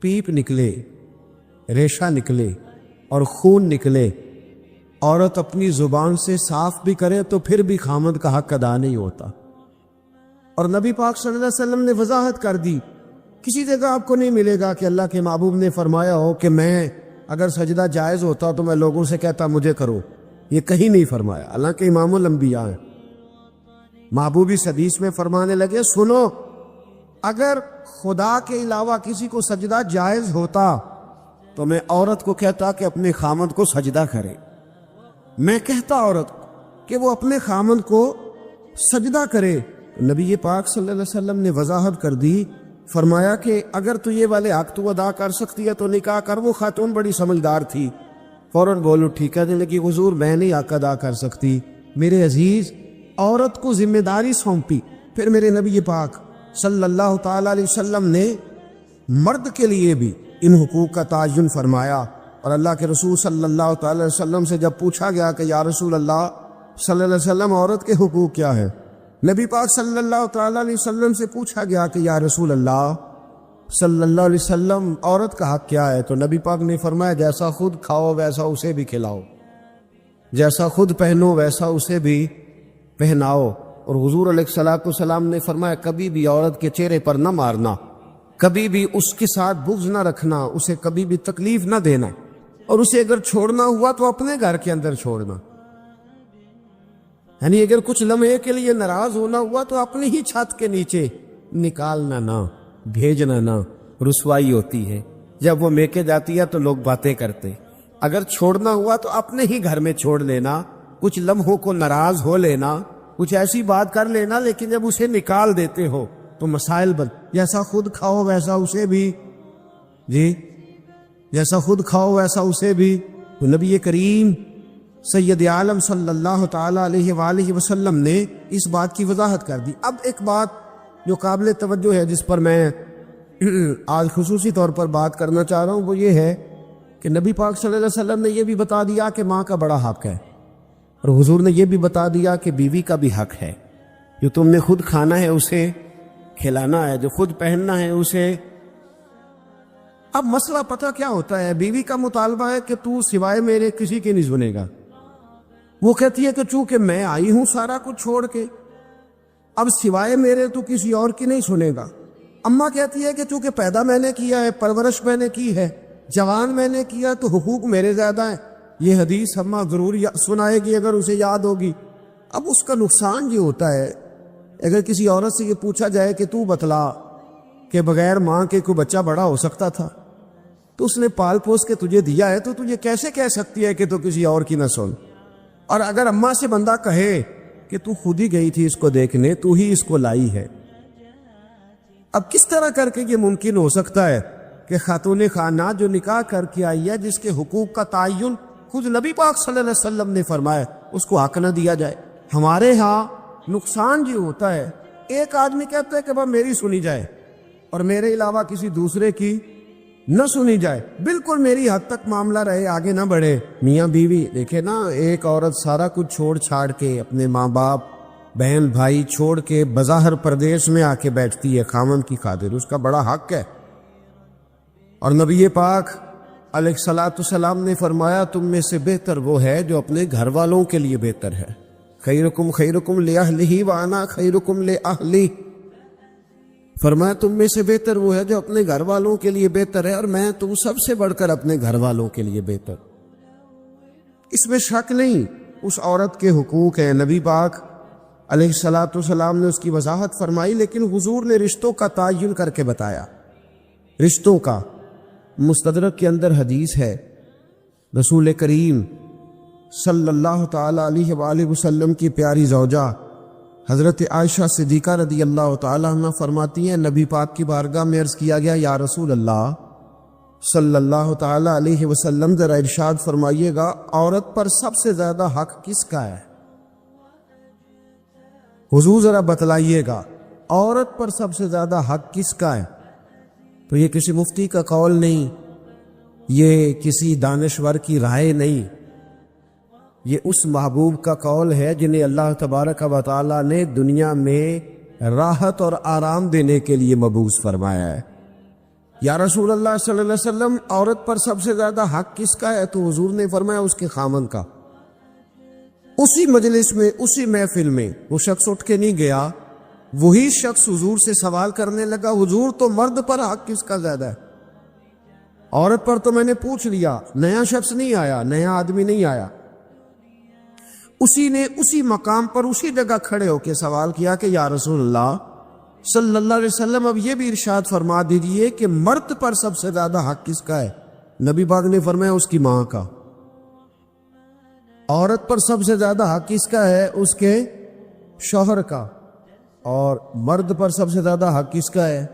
پیپ نکلے, ریشہ نکلے اور خون نکلے, عورت اپنی زبان سے صاف بھی کرے تو پھر بھی خاوند کا حق ادا نہیں ہوتا. اور نبی پاک صلی اللہ علیہ وسلم نے وضاحت کر دی, کسی جگہ آپ کو نہیں ملے گا کہ اللہ کے محبوب نے فرمایا ہو کہ میں اگر سجدہ جائز ہوتا تو میں لوگوں سے کہتا مجھے کرو, یہ کہیں نہیں فرمایا. حالانکہ امام الانبیاء ہیں, محبوب اس حدیث میں فرمانے لگے سنو اگر خدا کے علاوہ کسی کو سجدہ جائز ہوتا تو میں عورت کو کہتا کہ اپنے خامند کو سجدہ کرے, میں کہتا عورت کہ وہ اپنے خامند کو سجدہ کرے. نبی پاک صلی اللہ علیہ وسلم نے وضاحت کر دی, فرمایا کہ اگر تو یہ والے حق تو ادا کر سکتی ہے تو نکاح کر. وہ خاتون بڑی سمجھدار تھی, فوراً بولو ٹھیک ہے, لیکن حضور میں نہیں حق ادا کر سکتی. میرے عزیز عورت کو ذمہ داری سونپی. پھر میرے نبی پاک صلی اللہ تعالیٰ علیہ وسلم نے مرد کے لیے بھی ان حقوق کا تعین فرمایا. اور اللہ کے رسول صلی اللہ تعالیٰ علیہ وسلم سے جب پوچھا گیا کہ یا رسول اللہ صلی اللہ علیہ وسلم عورت کے حقوق کیا ہے, نبی پاک صلی اللہ تعالیٰ علیہ وسلم سے پوچھا گیا کہ یا رسول اللہ صلی اللہ علیہ وسلم عورت کا حق کیا ہے, تو نبی پاک نے فرمایا جیسا خود کھاؤ ویسا اسے بھی کھلاؤ, جیسا خود پہنو ویسا اسے بھی پہناؤ. اور حضور علیہ الصلوۃ والسلام نے فرمایا کبھی بھی عورت کے چہرے پر نہ مارنا, کبھی بھی اس کے ساتھ بغض نہ رکھنا, اسے کبھی بھی تکلیف نہ دینا, اور اسے اگر چھوڑنا ہوا تو اپنے گھر کے اندر چھوڑنا. یعنی اگر کچھ لمحے کے لیے ناراض ہونا ہوا تو اپنی ہی چھت کے نیچے نکالنا نہ, بھیجنا نہ. رسوائی ہوتی ہے جب وہ میکے جاتی ہے تو لوگ باتیں کرتے. اگر چھوڑنا ہوا تو اپنے ہی گھر میں چھوڑ لینا, کچھ لمحوں کو ناراض ہو لینا, کچھ ایسی بات کر لینا, لیکن جب اسے نکال دیتے ہو تو مسائل جیسا خود کھاؤ ویسا اسے بھی, جی جیسا خود کھاؤ ویسا اسے بھی. تو نبی کریم سید عالم صلی اللہ تعالیٰ علیہ وآلہ وسلم نے اس بات کی وضاحت کر دی. اب ایک بات جو قابل توجہ ہے جس پر میں آج خصوصی طور پر بات کرنا چاہ رہا ہوں, وہ یہ ہے کہ نبی پاک صلی اللہ علیہ وسلم نے یہ بھی بتا دیا کہ ماں کا بڑا حق ہے, اور حضور نے یہ بھی بتا دیا کہ بیوی کا بھی حق ہے. جو تم نے خود کھانا ہے اسے کھلانا ہے, جو خود پہننا ہے اسے. اب مسئلہ پتہ کیا ہوتا ہے, بیوی کا مطالبہ ہے کہ تو سوائے میرے کسی کے نہیں سنے گا. وہ کہتی ہے کہ چونکہ میں آئی ہوں سارا کچھ چھوڑ کے, اب سوائے میرے تو کسی اور کی نہیں سنے گا. اماں کہتی ہے کہ چونکہ پیدا میں نے کیا ہے, پرورش میں نے کی ہے, جوان میں نے کیا, تو حقوق میرے زیادہ ہیں. یہ حدیث اماں ضرور سنائے گی اگر اسے یاد ہوگی. اب اس کا نقصان یہ ہوتا ہے, اگر کسی عورت سے یہ پوچھا جائے کہ تو بتلا کہ بغیر ماں کے کوئی بچہ بڑا ہو سکتا تھا, تو اس نے پال پوس کے تجھے دیا ہے, تو تجھے کیسے کہہ سکتی ہے کہ تو کسی اور کی نہ سن. اور اگر اماں سے بندہ کہے کہ تو خود ہی گئی تھی اس کو دیکھنے, تو ہی اس کو لائی ہے, اب کس طرح کر کے یہ ممکن ہو سکتا ہے کہ خاتون خانہ جو نکاح کر کے آئی ہے, جس کے حقوق کا تعین خود نبی پاک صلی اللہ علیہ وسلم نے فرمایا اس کو حق نہ دیا جائے۔ ہمارے ہاں نقصان جو ہوتا ہے، ایک آدمی کہتا ہے کہ بس میری سنی جائے اور میرے علاوہ کسی دوسرے کی نہ سنی جائے، بالکل میری حد تک معاملہ رہے، آگے نہ بڑھے۔ میاں بیوی دیکھے نا، ایک عورت سارا کچھ چھوڑ چھاڑ کے، اپنے ماں باپ بہن بھائی چھوڑ کے بظاہر پردیش میں آ کے بیٹھتی ہے خامن کی خاطر، اس کا بڑا حق ہے۔ اور نبی پاک علیہ الصلوۃ والسلام نے فرمایا تم میں سے بہتر وہ ہے جو اپنے گھر والوں کے لیے بہتر ہے۔ خیرکم خیرکم لأہلہ وانا خیرکم لأہلی، فرمایا تم میں سے بہتر وہ ہے جو اپنے گھر والوں کے لیے بہتر ہے، اور میں تم سب سے بڑھ کر اپنے گھر والوں کے لیے بہتر۔ اس میں شک نہیں، اس عورت کے حقوق ہیں، نبی پاک علیہ الصلوۃ والسلام نے اس کی وضاحت فرمائی، لیکن حضور نے رشتوں کا تعین کر کے بتایا۔ رشتوں کا مستدرک کے اندر حدیث ہے، رسول کریم صلی اللہ تعالی علیہ وآلہ وسلم کی پیاری زوجہ حضرت عائشہ صدیقہ رضی اللہ تعالی عنہ فرماتی ہیں نبی پاک کی بارگاہ میں عرض کیا گیا یا رسول اللہ صلی اللہ تعالی علیہ وسلم ذرا ارشاد فرمائیے گا عورت پر سب سے زیادہ حق کس کا ہے؟ حضور ذرا بتلائیے گا عورت پر سب سے زیادہ حق کس کا ہے؟ تو یہ کسی مفتی کا قول نہیں، یہ کسی دانشور کی رائے نہیں، یہ اس محبوب کا قول ہے جنہیں اللہ تبارک و تعالی نے دنیا میں راحت اور آرام دینے کے لیے مبعوث فرمایا ہے۔ یا رسول اللہ صلی اللہ علیہ وسلم عورت پر سب سے زیادہ حق کس کا ہے؟ تو حضور نے فرمایا اس کے خامن کا۔ اسی مجلس میں، اسی محفل میں وہ شخص اٹھ کے نہیں گیا، وہی شخص حضور سے سوال کرنے لگا حضور تو مرد پر حق کس کا زیادہ ہے؟ عورت پر تو میں نے پوچھ لیا، نیا شخص نہیں آیا، نیا آدمی نہیں آیا۔ اسی نے اسی مقام پر اسی جگہ کھڑے ہو کے سوال کیا کہ یا رسول اللہ صلی اللہ علیہ وسلم اب یہ بھی ارشاد فرما دیجئے کہ مرد پر سب سے زیادہ حق کس کا ہے؟ نبی پاک نے فرمایا اس کی ماں کا۔ عورت پر سب سے زیادہ حق کس کا ہے؟ اس کے شوہر کا۔ اور مرد پر سب سے زیادہ حق کس کا ہے؟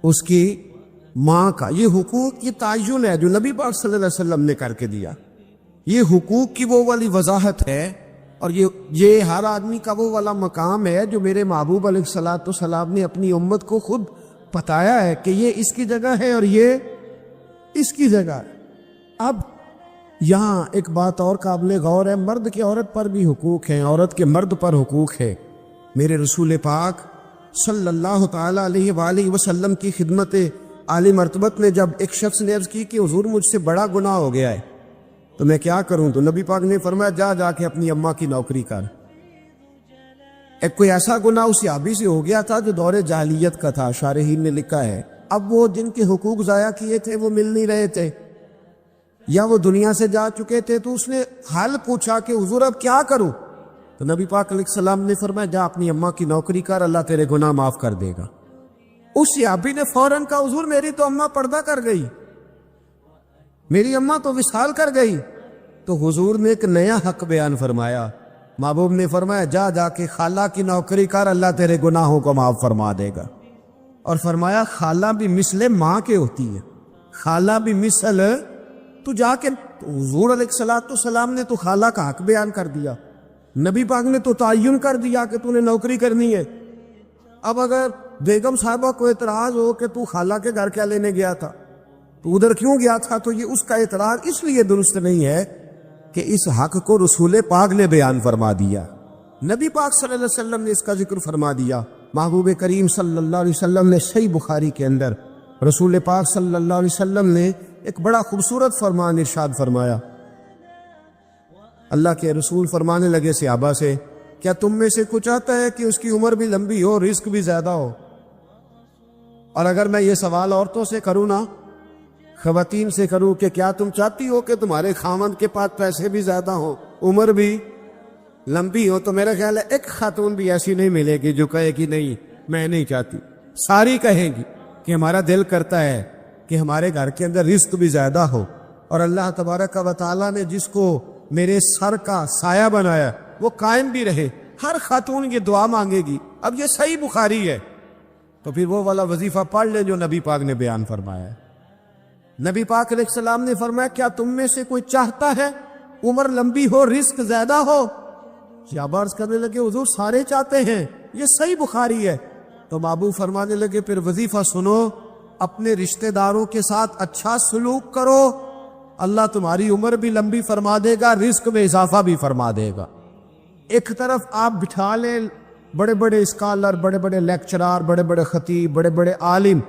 اس کی ماں کا۔ یہ حقوق کی تعین ہے جو نبی پاک صلی اللہ علیہ وسلم نے کر کے دیا۔ یہ حقوق کی وہ والی وضاحت ہے، اور یہ ہر آدمی کا وہ والا مقام ہے جو میرے محبوب علیہ الصلوۃ والسلام نے اپنی امت کو خود بتایا ہے کہ یہ اس کی جگہ ہے اور یہ اس کی جگہ ہے۔ اب یہاں ایک بات اور قابل غور ہے، مرد کے عورت پر بھی حقوق ہیں، عورت کے مرد پر حقوق ہے۔ میرے رسول پاک صلی اللہ تعالی علیہ وآلہ وسلم کی خدمت عالی مرتبت میں جب ایک شخص نے عرض کی کہ حضور مجھ سے بڑا گناہ ہو گیا ہے تو میں کیا کروں؟ تو نبی پاک نے فرمایا جا کے اپنی اماں کی نوکری کر۔ ایک کوئی ایسا گناہ اس صحابی سے ہو گیا تھا جو دور جاہلیت کا تھا، شارحین نے لکھا ہے۔ اب وہ جن کے حقوق ضائع کیے تھے وہ مل نہیں رہے تھے یا وہ دنیا سے جا چکے تھے، تو اس نے حال پوچھا کہ حضور اب کیا کروں؟ تو نبی پاک علیہ السلام نے فرمایا جا اپنی اماں کی نوکری کر، اللہ تیرے گناہ معاف کر دے گا۔ اس صحابی نے فوراً کہا حضور میری تو اماں پردہ کر گئی، میری اماں تو وصال کر گئی۔ تو حضور نے ایک نیا حق بیان فرمایا، محبوب نے فرمایا جا کے خالہ کی نوکری کر، اللہ تیرے گناہوں کو معاف فرما دے گا۔ اور فرمایا خالہ بھی مثل ماں کے ہوتی ہے، خالہ بھی مثل، تو جا کے حضور علیہ الصلوۃ والسلام نے تو خالہ کا حق بیان کر دیا، نبی پاک نے تو تعین کر دیا کہ تو نے نوکری کرنی ہے۔ اب اگر بیگم صاحبہ کو اعتراض ہو کہ تو خالہ کے گھر کیا لینے گیا تھا، تو ادھر کیوں گیا تھا، تو یہ اس کا اعتراض اس لیے درست نہیں ہے کہ اس حق کو رسول پاک نے بیان فرما دیا، نبی پاک صلی اللہ علیہ وسلم نے اس کا ذکر فرما دیا۔ محبوب کریم صلی اللہ علیہ وسلم نے صحیح بخاری کے اندر رسول پاک صلی اللہ علیہ وسلم نے ایک بڑا خوبصورت فرمان ارشاد فرمایا۔ اللہ کے رسول فرمانے لگے صحابہ سے کیا تم میں سے کچھ چاہتا ہے کہ اس کی عمر بھی لمبی ہو، رزق بھی زیادہ ہو؟ اور اگر میں یہ سوال عورتوں سے کروں نا، خواتین سے کروں کہ کیا تم چاہتی ہو کہ تمہارے خاوند کے پاس پیسے بھی زیادہ ہوں، عمر بھی لمبی ہو، تو میرا خیال ہے ایک خاتون بھی ایسی نہیں ملے گی جو کہے کہ نہیں میں نہیں چاہتی، ساری کہیں گی کہ ہمارا دل کرتا ہے کہ ہمارے گھر کے اندر رزق بھی زیادہ ہو، اور اللہ تبارک و تعالیٰ نے جس کو میرے سر کا سایہ بنایا وہ قائم بھی رہے۔ ہر خاتون یہ دعا مانگے گی۔ اب یہ صحیح بخاری ہے، تو پھر وہ والا وظیفہ پڑھ لیں جو نبی پاک نے بیان فرمایا ہے۔ نبی پاک علیہ السلام نے فرمایا کیا تم میں سے کوئی چاہتا ہے عمر لمبی ہو رزق زیادہ ہو؟ صحابہ عرض کرنے لگے حضور سارے چاہتے ہیں، یہ صحیح بخاری ہے۔ تو بابو فرمانے لگے پھر وظیفہ سنو، اپنے رشتہ داروں کے ساتھ اچھا سلوک کرو، اللہ تمہاری عمر بھی لمبی فرما دے گا، رزق میں اضافہ بھی فرما دے گا۔ ایک طرف آپ بٹھا لیں بڑے بڑے اسکالر، بڑے بڑے لیکچرار، بڑے بڑے خطیب، بڑے بڑے عالم،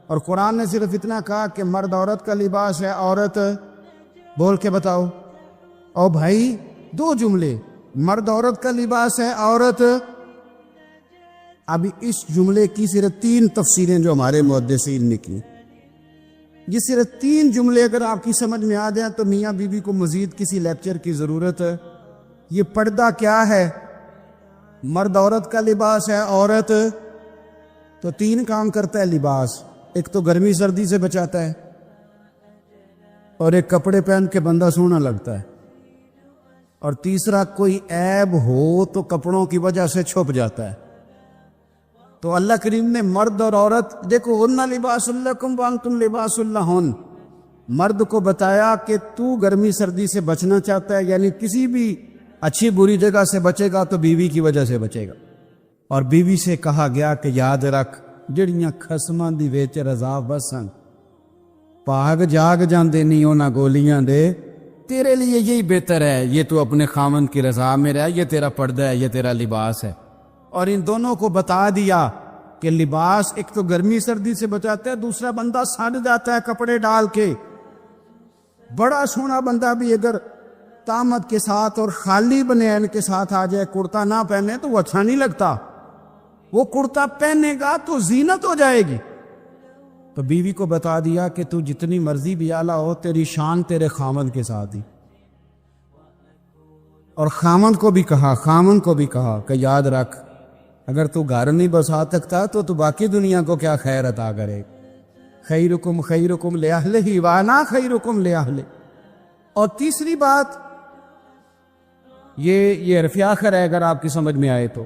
اور قرآن نے صرف اتنا کہا کہ مرد عورت کا لباس ہے، عورت بول کے بتاؤ۔ او بھائی دو جملے، مرد عورت کا لباس ہے، عورت۔ ابھی اس جملے کی صرف 3 تفسیریں جو ہمارے محدثین نے کی، یہ صرف 3 جملے اگر آپ کی سمجھ میں آ جائیں تو میاں بیوی کو مزید کسی لیکچر کی ضرورت ہے۔ یہ پردہ کیا ہے؟ مرد عورت کا لباس ہے، عورت تو 3 کام کرتا ہے لباس، ایک تو گرمی سردی سے بچاتا ہے، اور ایک کپڑے پہن کے بندہ سونا لگتا ہے، اور تیسرا کوئی عیب ہو تو کپڑوں کی وجہ سے چھپ جاتا ہے۔ تو اللہ کریم نے مرد اور عورت، دیکھو ہن لباس لکم وانتم لباس لہن، مرد کو بتایا کہ تو گرمی سردی سے بچنا چاہتا ہے، یعنی کسی بھی اچھی بری جگہ سے بچے گا تو بیوی کی وجہ سے بچے گا، اور بیوی سے کہا گیا کہ یاد رکھ جڑیاں خسماں دی وچ رضا بسن پاگ جاگ جاندے نہیں ہونا گولیاں دے، تیرے لیے یہی بہتر ہے، یہ تو اپنے خامن کی رضا میں رہ، یہ تیرا پردہ ہے، یہ تیرا لباس ہے۔ اور ان دونوں کو بتا دیا کہ لباس ایک تو گرمی سردی سے بچاتا ہے، دوسرا بندہ سڑ جاتا ہے کپڑے ڈال کے۔ بڑا سونا بندہ بھی اگر طامت کے ساتھ اور خالی بنیان کے ساتھ آ جائے، کرتا نہ پہنے تو وہ اچھا نہیں لگتا، وہ کرتا پہنے گا تو زینت ہو جائے گی۔ تو بیوی کو بتا دیا کہ تو جتنی مرضی بھی اعلیٰ ہو، تیری شان تیرے خامن کے ساتھ ہی۔ اور خامن کو بھی کہا کہ یاد رکھ اگر تو گھر نہیں بسا سکتا تو باقی دنیا کو کیا خیر عطا کرے، خیرکم خیرکم لأہلہ وانا خیرکم لأہلہ۔ اور تیسری بات یہ عرف آخر ہے، اگر آپ کی سمجھ میں آئے تو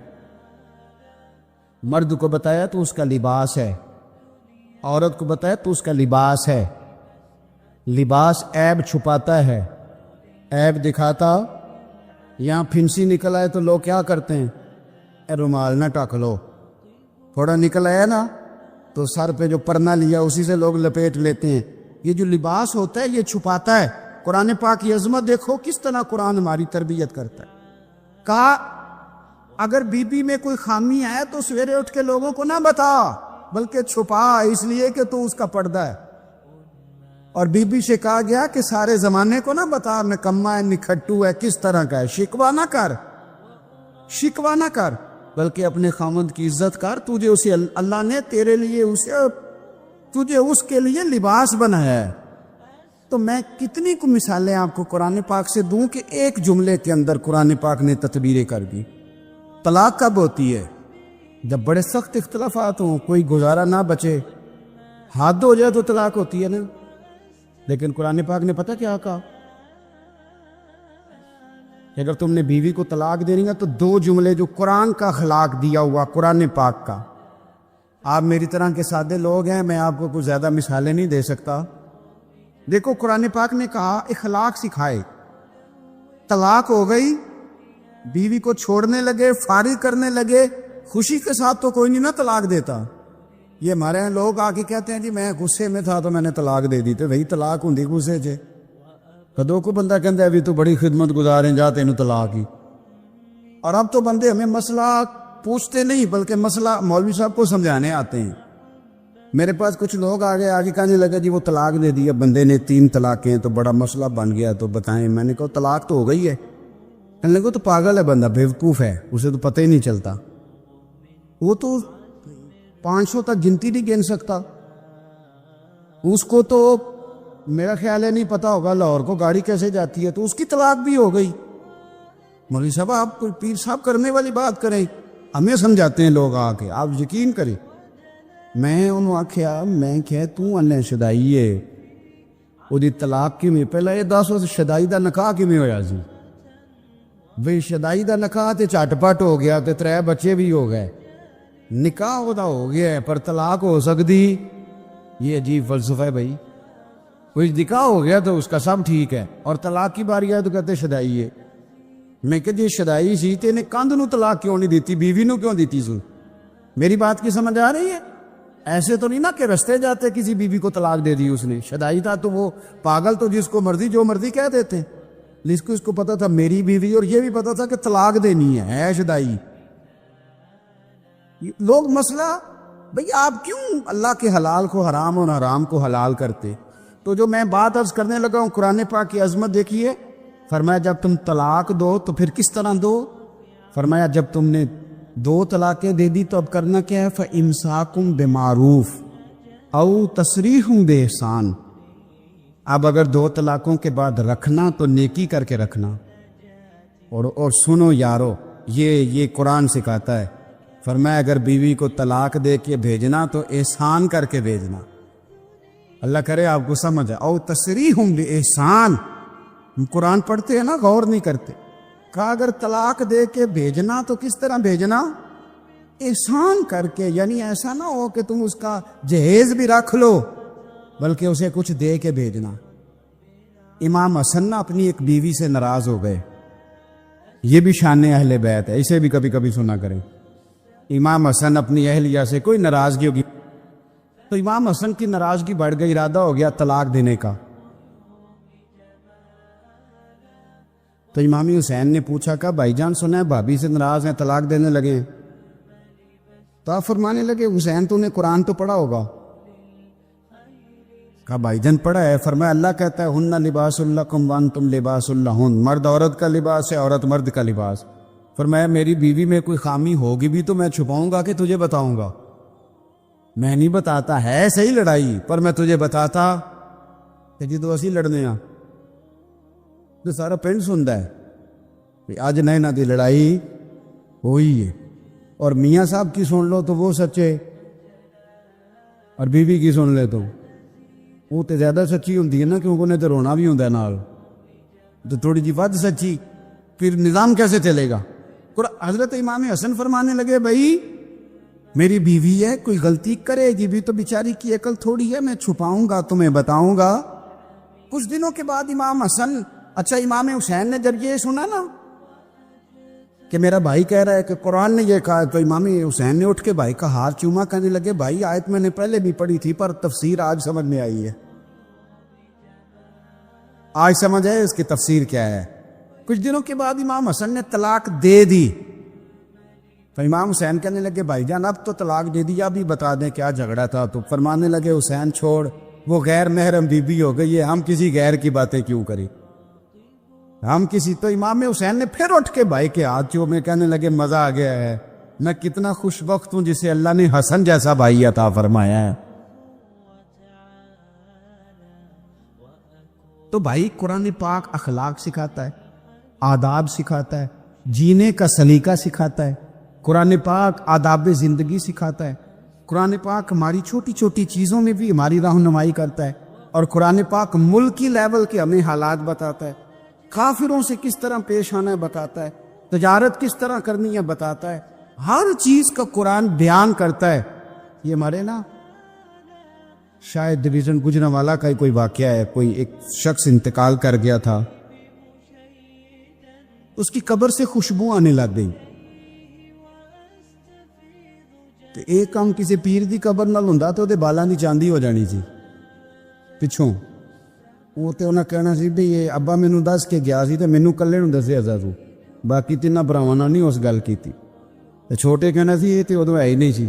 مرد کو بتایا تو اس کا لباس ہے، عورت کو بتایا تو اس کا لباس ہے۔ لباس عیب چھپاتا ہے، عیب دکھاتا۔ یہاں پھنسی نکل آئے تو لوگ کیا کرتے ہیں؟ اے رومال نہ ٹک لو، تھوڑا نکل آیا نا تو سر پہ جو پرنا لیا اسی سے لوگ لپیٹ لیتے ہیں۔ یہ جو لباس ہوتا ہے یہ چھپاتا ہے۔ قرآن پاک کی عظمت دیکھو کس طرح قرآن ہماری تربیت کرتا ہے۔ کہا اگر بی بی میں کوئی خامی ہے تو سویرے اٹھ کے لوگوں کو نہ بتا، بلکہ چھپا، اس لیے کہ تو اس کا پردہ ہے۔ اور بی بی سے کہا گیا کہ سارے زمانے کو نہ بتا نکما ہے، نکھٹو ہے، کس طرح کا ہے، شکوہ نہ کر، بلکہ اپنے خامند کی عزت کر۔ تجھے اسے اللہ نے تیرے لیے تجھے اس کے لیے لباس بنایا ہے۔ تو میں کتنی کو مثالیں آپ کو قرآن پاک سے دوں کہ ایک جملے کے اندر قرآن پاک نے تدبیریں کر دی۔ طلاق کب ہوتی ہے؟ جب بڑے سخت اختلافات ہوں، کوئی گزارا نہ بچے، حد ہو جائے تو طلاق ہوتی ہے نا۔ لیکن قرآن پاک نے پتہ کیا کہا کہ اگر تم نے بیوی کو طلاق دینی ہے تو 2 جملے جو قرآن کا اخلاق دیا ہوا، قرآن پاک کا۔ آپ میری طرح کے سادے لوگ ہیں، میں آپ کو کچھ زیادہ مثالیں نہیں دے سکتا۔ دیکھو قرآن پاک نے کہا اخلاق سکھائے۔ طلاق ہو گئی، بیوی کو چھوڑنے لگے، فارغ کرنے لگے، خوشی کے ساتھ تو کوئی نہیں نا طلاق دیتا۔ یہ ہمارے یہاں لوگ آ کے کہتے ہیں جی میں غصے میں تھا تو میں نے طلاق دے دی، تو بھائی طلاق ہوں غصے چ کدو کو بندہ کہتا ہے ابھی تو بڑی خدمت گزار ہیں، جا تینوں طلاق ہی۔ اور اب تو بندے ہمیں مسئلہ پوچھتے نہیں بلکہ مسئلہ مولوی صاحب کو سمجھانے آتے ہیں۔ میرے پاس کچھ لوگ آگے کہنے لگا جی وہ طلاق دے دیا بندے نے، 3 طلاقیں، تو بڑا مسئلہ بن گیا، تو بتائیں۔ میں نے کہا طلاق تو ہو گئی ہے۔ کہنے لگا تو پاگل ہے بندہ، بیوقوف ہے، اسے تو پتہ ہی نہیں چلتا، وہ تو 500 تک گنتی نہیں گن سکتا، اس کو تو میرا خیال ہے نہیں پتہ ہوگا لاہور کو گاڑی کیسے جاتی ہے، تو اس کی طلاق بھی ہو گئی۔ مولوی صاحب آپ کوئی پیر صاحب کرنے والی بات کریں، ہمیں سمجھاتے ہیں لوگ آ کے، آپ یقین کریں۔ میں انہوں آکھیا میں کہ تو انہیں شدائی ہے وہ دی طلاق کی میں پہلے یہ 10 شدائی دا نکاح کی میں ہویا سی، بھئی شدائی دا نکاح تے چٹ پٹ ہو گیا تے 3 بچے بھی ہو گئے، نکاح ہوتا ہو گیا ہے پر طلاق ہو سکتی؟ یہ عجیب فلسفہ ہے بھائی۔ کچھ دکھا ہو گیا تو اس کا سب ٹھیک ہے، اور طلاق کی باری آئے تو کہتے شدائی ہے۔ میں کہ جی شدائی سی تے نے کندھ نو طلاق کیوں نہیں دیتی، بیوی نو کیوں دیتی سن؟ میری بات کی سمجھ آ رہی ہے؟ ایسے تو نہیں نا کہ رستے جاتے کسی بیوی کو طلاق دے دی اس نے، شدائی تھا تو وہ پاگل تو جس کو مرضی جو مرضی کہہ دیتے، اس کو پتا تھا میری بیوی، اور یہ بھی پتا تھا کہ طلاق دینی ہے شدائی۔ لوگ مسئلہ بھئی آپ کیوں اللہ کے حلال کو حرام اور حرام کو حلال کرتے؟ تو جو میں بات عرض کرنے لگا ہوں، قرآن پاک کی عظمت دیکھیے۔ فرمایا جب تم طلاق دو تو پھر کس طرح دو؟ فرمایا جب تم نے 2 طلاقیں دے دی تو اب کرنا کیا ہے؟ فَإِمْسَاكُمْ بِمَعْرُوفٍ أَوْ تَسْرِيحٌ بِإِحْسَانٍ۔ اب اگر 2 طلاقوں کے بعد رکھنا تو نیکی کر کے رکھنا۔ اور سنو یارو، یہ قرآن سکھاتا ہے۔ فرمایا اگر بیوی کو طلاق دے کے بھیجنا تو احسان کر کے بھیجنا۔ اللہ کرے آپ کو سمجھ ہے۔ او تسریح بإحسان، ہم قرآن پڑھتے ہیں نا، غور نہیں کرتے۔ کہا اگر طلاق دے کے بھیجنا تو کس طرح بھیجنا؟ احسان کر کے، یعنی ایسا نہ ہو کہ تم اس کا جہیز بھی رکھ لو، بلکہ اسے کچھ دے کے بھیجنا۔ امام حسن اپنی ایک بیوی سے ناراض ہو گئے، یہ بھی شان اہل بیت ہے، اسے بھی کبھی کبھی سنا کریں۔ امام حسن اپنی اہلیہ سے کوئی ناراضگی ہوگی تو امام حسن کی ناراضگی بڑھ گئی، ارادہ ہو گیا طلاق دینے کا۔ تو امام حسین نے پوچھا کہ بھائی جان سنا ہے بھابھی سے ناراض ہیں، طلاق دینے لگے ہیں؟ تو آپ فرمانے لگے حسین تو نے قرآن تو پڑھا ہوگا۔ کہا بھائی جان پڑھا ہے۔ فرمایا اللہ کہتا ہے ہن لباس لکم وانتم لباس لہن، مرد عورت کا لباس ہے، عورت مرد کا لباس۔ فرمایا میری بیوی میں کوئی خامی ہوگی بھی تو میں چھپاؤں گا کہ تجھے بتاؤں گا؟ میں نہیں بتاتا، ہے صحیح لڑائی، پر میں تجھے بتاتا کہ جی تو اسی لڑنے ہاں تو سارا پنڈ سنتا ہے آج نئے نہ دی لڑائی ہوئی ہے، اور میاں صاحب کی سن لو تو وہ سچے، اور بیوی کی سن لے تو وہ تو زیادہ سچی ہوندی ہے نا، کیونکہ انہیں تو رونا بھی ہوتا ہے نال، تو تھوڑی جی ود سچی، پھر نظام کیسے چلے گا؟ حضرت امام حسن فرمانے لگے بھائی میری بیوی ہے، کوئی غلطی کرے گی بھی تو بیچاری کی عقل تھوڑی ہے، میں چھپاؤں گا تمہیں بتاؤں گا۔ کچھ دنوں کے بعد امام حسن، اچھا امام حسین نے جب یہ سنا نا کہ میرا بھائی کہہ رہا ہے کہ قرآن نے یہ کہا، تو امام حسین نے اٹھ کے بھائی کا ہاتھ چوما، کہنے لگے بھائی آیت میں نے پہلے بھی پڑھی تھی پر تفسیر آج سمجھ میں آئی ہے، آج سمجھ ہے اس کی تفسیر کیا ہے۔ کچھ دنوں کے بعد امام حسن نے طلاق دے دی، تو امام حسین کہنے لگے بھائی جان اب تو طلاق دے دیا، ابھی بتا دیں کیا جھگڑا تھا؟ تو فرمانے لگے حسین چھوڑ، وہ غیر محرم بیوی ہو گئی ہے، ہم کسی غیر کی باتیں کیوں کریں، ہم کسی۔ تو امام حسین نے پھر اٹھ کے بھائی کے ہاتھ چومے، کہنے لگے مزہ آ گیا ہے، میں کتنا خوش بخت ہوں جسے اللہ نے حسن جیسا بھائی عطا فرمایا ہے۔ تو بھائی قرآن پاک اخلاق سکھاتا ہے، آداب سکھاتا ہے، جینے کا سلیقہ سکھاتا ہے، قرآن پاک آداب زندگی سکھاتا ہے، قرآن پاک ہماری چھوٹی چھوٹی چیزوں میں بھی ہماری رہنمائی کرتا ہے، اور قرآن پاک ملکی لیول کے ہمیں حالات بتاتا ہے، کافروں سے کس طرح پیش آنا ہے بتاتا ہے، تجارت کس طرح کرنی ہے بتاتا ہے، ہر چیز کا قرآن بیان کرتا ہے۔ یہ ہمارے نا شاید ڈویژن گجرانوالہ کا ہی کوئی واقعہ ہے، کوئی ایک شخص انتقال کر گیا تھا، اس کی قبر سے خوشبو آنے لگ گئی، تو ایک کام کسی پیر دی قبر نال ہوندا تو دے بالاں دی چاندی ہو جانی سی پچھوں، وہ تے انہاں کہنا سی بھی یہ ابا مینوں دس کے گیا سی تے مینوں کلے نوں دسیا تو باقی تیناں بھراواں نال نہیں اس گل کیتی، تے چھوٹے کہنا سی یہ تے ادوں ہے ہی نہیں سی،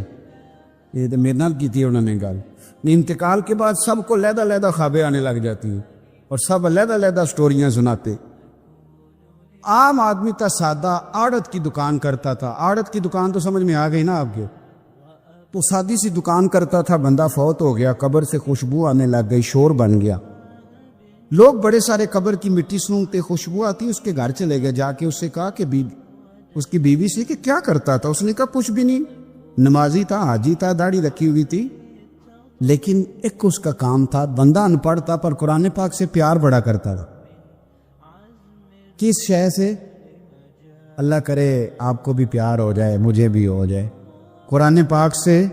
یہ تے میرے نال کیتی انہوں نے گل۔ انتقال کے بعد سب کو علیحدہ علیحدہ خوابیں آنے لگ جاتی ہیں، اور سب علیحدہ علیحدہ سٹوریاں سناتے۔ عام آدمی تھا سادہ، آڑت کی دکان کرتا تھا، آڑت کی دکان تو سمجھ میں آ گئی نا آپ کے، تو سادی سی دکان کرتا تھا، بندہ فوت ہو گیا، قبر سے خوشبو آنے لگ گئی، شور بن گیا، لوگ بڑے سارے قبر کی مٹی سونگتے، خوشبو آتی، اس کے گھر چلے گئے، جا کے اس سے کہا کہ اس کی بیوی سے کہ کیا کرتا تھا؟ اس نے کہا کچھ بھی نہیں، نمازی تھا، حاجی تھا، داڑھی رکھی ہوئی تھی، لیکن ایک اس کا کام تھا، بندہ ان پڑھ تھا پر قرآن پاک سے پیار بڑا کرتا تھا۔ کس شے سے؟ اللہ کرے آپ کو بھی پیار ہو جائے، مجھے بھی ہو جائے، قرآن پاک سے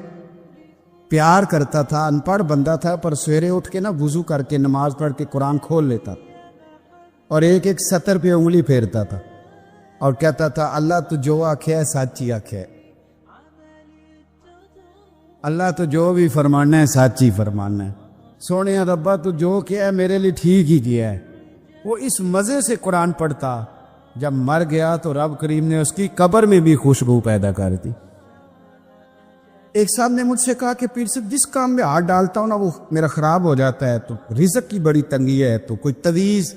پیار کرتا تھا، ان پڑھ بندہ تھا، پر سویرے اٹھ کے نا وضو کر کے نماز پڑھ کے قرآن کھول لیتا اور ایک ایک سطر پہ انگلی پھیرتا تھا اور کہتا تھا اللہ تو جو آکھے ہے سچی آکھے، اللہ تو جو بھی فرمانا ہے سچی فرمانا ہے، سونے ربا تو جو کیا ہے میرے لیے ٹھیک ہی کیا ہے۔ وہ اس مزے سے قرآن پڑھتا، جب مر گیا تو رب کریم نے اس کی قبر میں بھی خوشبو پیدا کر دی۔ ایک صاحب نے مجھ سے کہا کہ پیر صاحب جس کام میں ہاتھ ڈالتا ہوں نا وہ میرا خراب ہو جاتا ہے، تو رزق کی بڑی تنگی ہے، تو کوئی تویز۔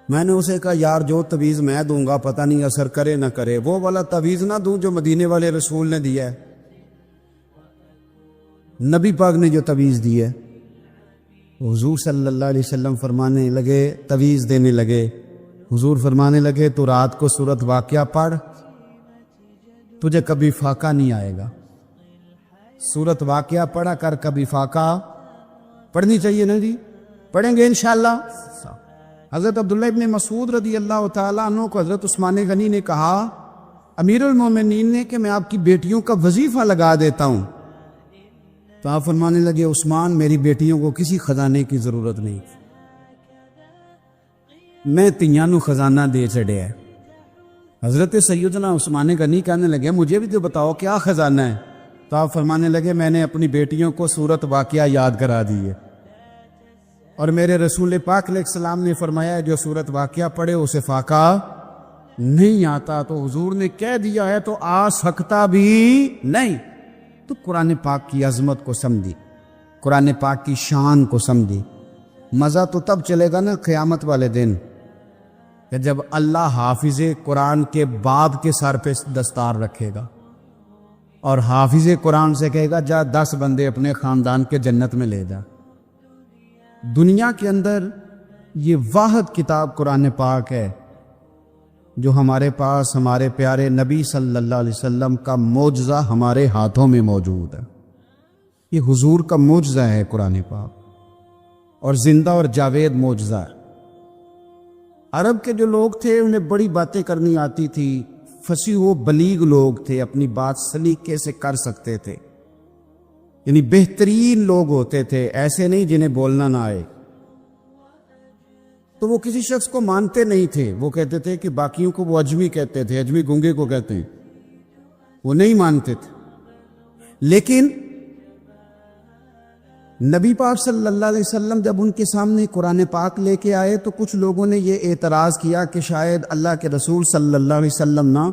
میں نے اسے کہا یار جو تویز میں دوں گا پتہ نہیں اثر کرے نہ کرے، وہ والا تویز نہ دوں جو مدینے والے رسول نے دیا ہے، نبی پاک نے جو تویز دی ہے۔ حضور صلی اللہ علیہ وسلم فرمانے لگے، تویز دینے لگے، حضور فرمانے لگے تو رات کو سورت واقعہ پڑھ، تجھے کبھی فاقہ نہیں آئے گا۔ سورت واقعہ پڑھا کر، کبھی فاقہ پڑھنی چاہیے نا جی، پڑھیں گے انشاءاللہ۔ حضرت عبداللہ ابن مسعود رضی اللہ تعالیٰ عنہ کو حضرت عثمان غنی نے کہا امیر المومنین نے کہ میں آپ کی بیٹیوں کا وظیفہ لگا دیتا ہوں، تو آپ فرمانے لگے عثمان میری بیٹیوں کو کسی خزانے کی ضرورت نہیں، میں تیاں نو خزانہ دے چڑھے ہے۔ حضرت سیدنا عثمان غنی کہنے لگے مجھے بھی تو بتاؤ کیا خزانہ ہے، تو آپ فرمانے لگے میں نے اپنی بیٹیوں کو سورت واقعہ یاد کرا دی ہے، اور میرے رسول پاک علیہ السلام نے فرمایا جو سورت واقعہ پڑھے اسے فاقہ نہیں آتا، تو حضور نے کہہ دیا ہے تو آ سکتا بھی نہیں۔ تو قرآن پاک کی عظمت کو سمجھی، قرآن پاک کی شان کو سمجھی۔ مزہ تو تب چلے گا نا قیامت والے دن کہ جب اللہ حافظ قرآن کے باپ کے سر پہ دستار رکھے گا اور حافظ قرآن سے کہے گا جا 10 بندے اپنے خاندان کے جنت میں لے جا۔ دنیا کے اندر یہ واحد کتاب قرآن پاک ہے جو ہمارے پاس ہمارے پیارے نبی صلی اللہ علیہ وسلم کا معجزہ ہمارے ہاتھوں میں موجود ہے۔ یہ حضور کا معجزہ ہے قرآن پاک، اور زندہ اور جاوید معجزہ ہے۔ عرب کے جو لوگ تھے انہیں بڑی باتیں کرنی آتی تھی، فصیح و بلیغ لوگ تھے، اپنی بات سلیقے سے کر سکتے تھے، یعنی بہترین لوگ ہوتے تھے، ایسے نہیں جنہیں بولنا نہ آئے۔ تو وہ کسی شخص کو مانتے نہیں تھے، وہ کہتے تھے کہ باقیوں کو وہ اجمی کہتے تھے، اجمی گنگے کو کہتے ہیں، وہ نہیں مانتے تھے۔ لیکن نبی پاک صلی اللہ علیہ وسلم جب ان کے سامنے قرآن پاک لے کے آئے تو کچھ لوگوں نے یہ اعتراض کیا کہ شاید اللہ کے رسول صلی اللہ علیہ وسلم نا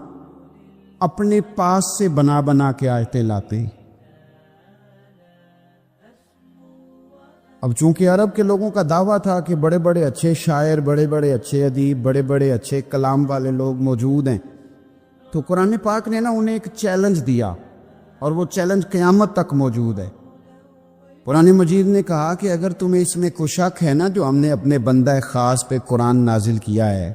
اپنے پاس سے بنا بنا کے آیتیں لاتے۔ اب چونکہ عرب کے لوگوں کا دعویٰ تھا کہ بڑے بڑے اچھے شاعر، بڑے بڑے اچھے ادیب، بڑے بڑے اچھے کلام والے لوگ موجود ہیں، تو قرآن پاک نے نا انہیں ایک چیلنج دیا، اور وہ چیلنج قیامت تک موجود ہے۔ قرآن مجید نے کہا کہ اگر تمہیں اس میں کوئی شک ہے نا جو ہم نے اپنے بندہ خاص پہ قرآن نازل کیا ہے،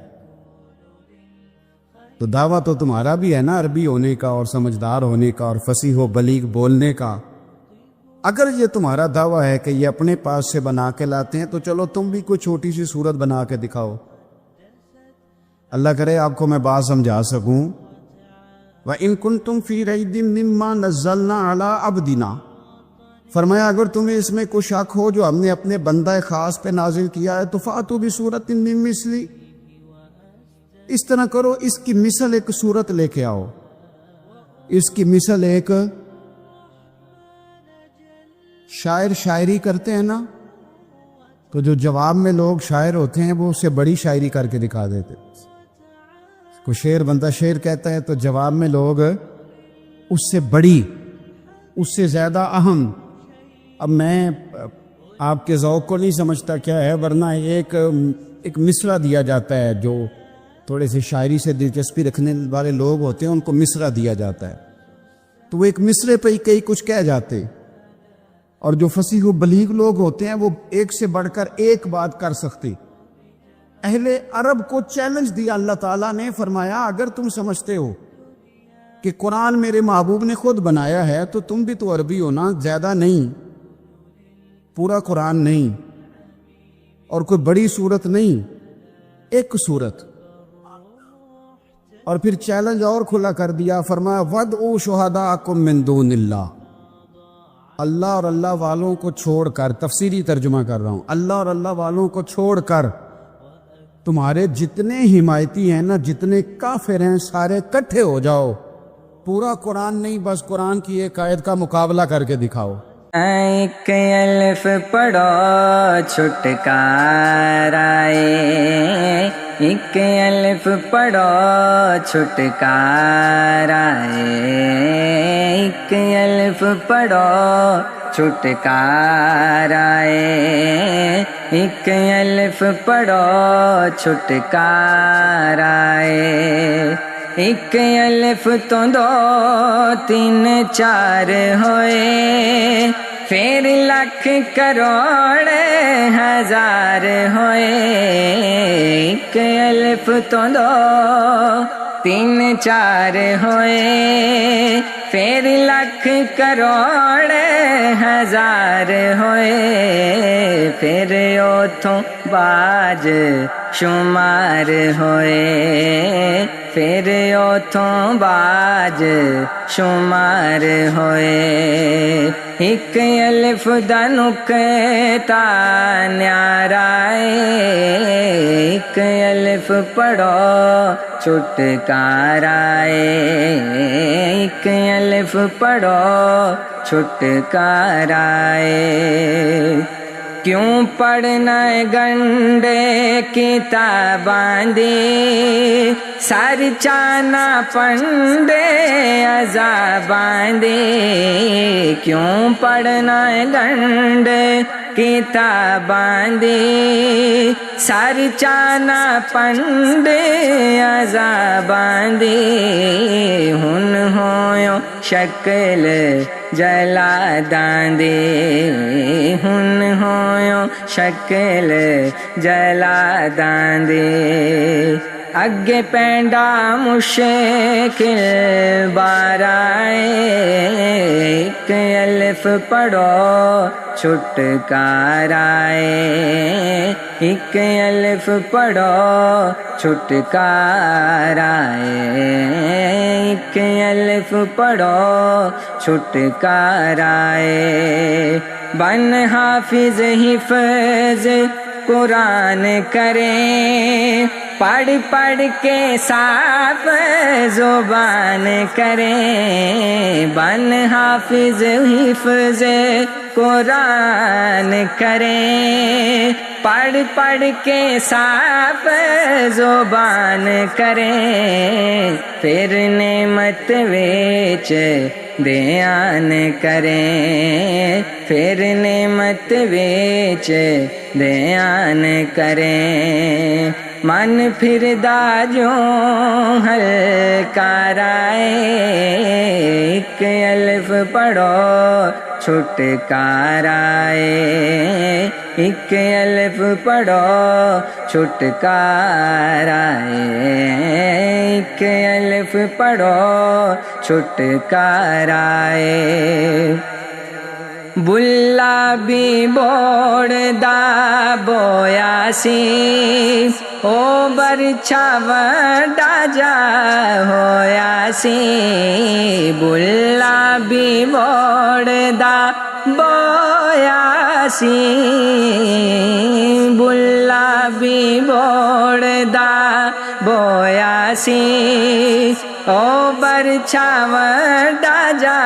تو دعویٰ تو تمہارا بھی ہے نا عربی ہونے کا اور سمجھدار ہونے کا اور فصیح و بلیغ بولنے کا۔ اگر یہ تمہارا دعویٰ ہے کہ یہ اپنے پاس سے بنا کے لاتے ہیں تو چلو تم بھی کوئی چھوٹی سی صورت بنا کے دکھاؤ، اللہ کرے آپ کو میں بات سمجھا سکوں۔ وَإِن كُنتُمْ فِي رَيْبٍ مِّمَّا نَزَّلْنَا عَلَىٰ عَبْدِنَا، فرمایا اگر تمہیں اس میں کوئی شک ہو جو ہم نے اپنے بندہ خاص پہ نازل کیا ہے تو فَأْتُوا بِسُورَةٍ مِّن مِّثْلِهِ، اس طرح کرو اس کی مثل ایک صورت لے کے آؤ، اس کی مثل ایک شاعر شاعری کرتے ہیں نا، تو جو جواب میں لوگ شاعر ہوتے ہیں وہ اس سے بڑی شاعری کر کے دکھا دیتے۔ کوئی شعر بندہ شعر کہتا ہے تو جواب میں لوگ اس سے بڑی، اس سے زیادہ اہم۔ اب میں آپ کے ذوق کو نہیں سمجھتا کیا ہے، ورنہ ایک مصرع دیا جاتا ہے، جو تھوڑے سے شاعری سے دلچسپی رکھنے والے لوگ ہوتے ہیں ان کو مصرع دیا جاتا ہے، تو وہ ایک مصرے پہ ہی کئی کچھ کہہ جاتے، اور جو فصیح و بلیغ لوگ ہوتے ہیں وہ ایک سے بڑھ کر ایک بات کر سکتے۔ اہل عرب کو چیلنج دیا اللہ تعالیٰ نے، فرمایا اگر تم سمجھتے ہو کہ قرآن میرے محبوب نے خود بنایا ہے تو تم بھی تو عربی ہو نا، زیادہ نہیں، پورا قرآن نہیں، اور کوئی بڑی صورت نہیں، ایک صورت۔ اور پھر چیلنج اور کھلا کر دیا، فرمایا وَادْعُوا شُهَدَاءَكُم مِّن دُونِ اللَّهِ، اللہ اور اللہ والوں کو چھوڑ کر، تفسیری ترجمہ کر رہا ہوں، اللہ اور اللہ والوں کو چھوڑ کر تمہارے جتنے حمایتی ہیں نا، جتنے کافر ہیں، سارے کٹھے ہو جاؤ. پورا قرآن نہیں، بس قرآن کی ایک آیت کا مقابلہ کر کے دکھاؤ. ایک الف پڑھو چھٹکارا ہے، ایک الف پڑھو چھٹکارا ہے، ایک الف پڑھو چھٹکارا ہے، ایک الف پڑھو چھٹکارا ہے. ایک الف تو دو تین چار ہوئے، پھر لاکھ کروڑ ہزار ہوئے. ایک الف تو دو تین چار ہوئے، پھر لاکھ کروڑ ہزار ہوئے. پھر اوتھوں باج شمار ہوئے، پھر اوتھوں باج شمار ہوئے. ایک الف دا نکتا نیارا ہے، ایک الف پڑھو چھٹکارا ہے، ایک الف پڑھو چھٹکارا ہے. کیوں پڑھنا گنڈے کتاباں دی، سر چانا پنڈے عذاباں دی. کیوں پڑھنا گنڈے کتاباں دی، سر چانا پنڈے عذاباں دی. ہن ہویو شکل جلاداں دی، ہن ہویو شکل جلاداں دی. اگے پینڈا مشکل بارائے، ایک الف پڑھو چھٹکارا ہے، ایک الف پڑھو چھٹکارا ہے، ایک الف پڑھو چھٹکارا ہے. بن حافظ حفظ قرآن کریں، پڑھ پڑھ کے صاف زبان کریں. بن حافظ حفظ قرآن کریں، پڑھ پڑھ کے صاف زبان کریں. پھر نعمت ویچ دھیان کریں، پھر نعمت ویچ دھیان کریں. من پھر داجوں ہلکارا ہے، ایک الف پڑھو چھٹکارا ہے، ایک الف پڑھو چھٹکارا ہے، ایک الف پڑھو چھٹکارا ہے. بلا بھی بوڑ دا بویا سی، او برچھا وڈا جا ہویا سی. بلا بھی بوڑ دا بویا سی، بلا بھی بوڑ دا بویا سی. او برچھا وڈا جا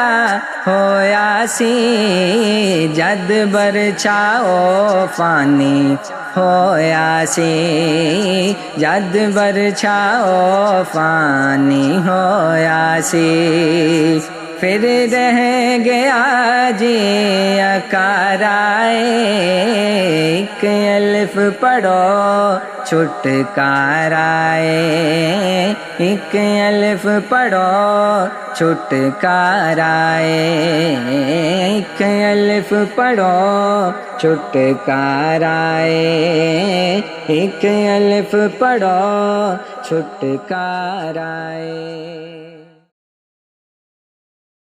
ہویا سی، جد برچھا او فانی ہویا سی، جد برچھا او فانی ہویا سی. پھر رہ گیا جی اکارائے، ایک الف پڑھو چھٹکارا ہے، ایک الف پڑھو چھٹکارا ہے، ایک الف پڑھو چھٹکارا ہے، ایک الف پڑھو چھٹکارا ہے.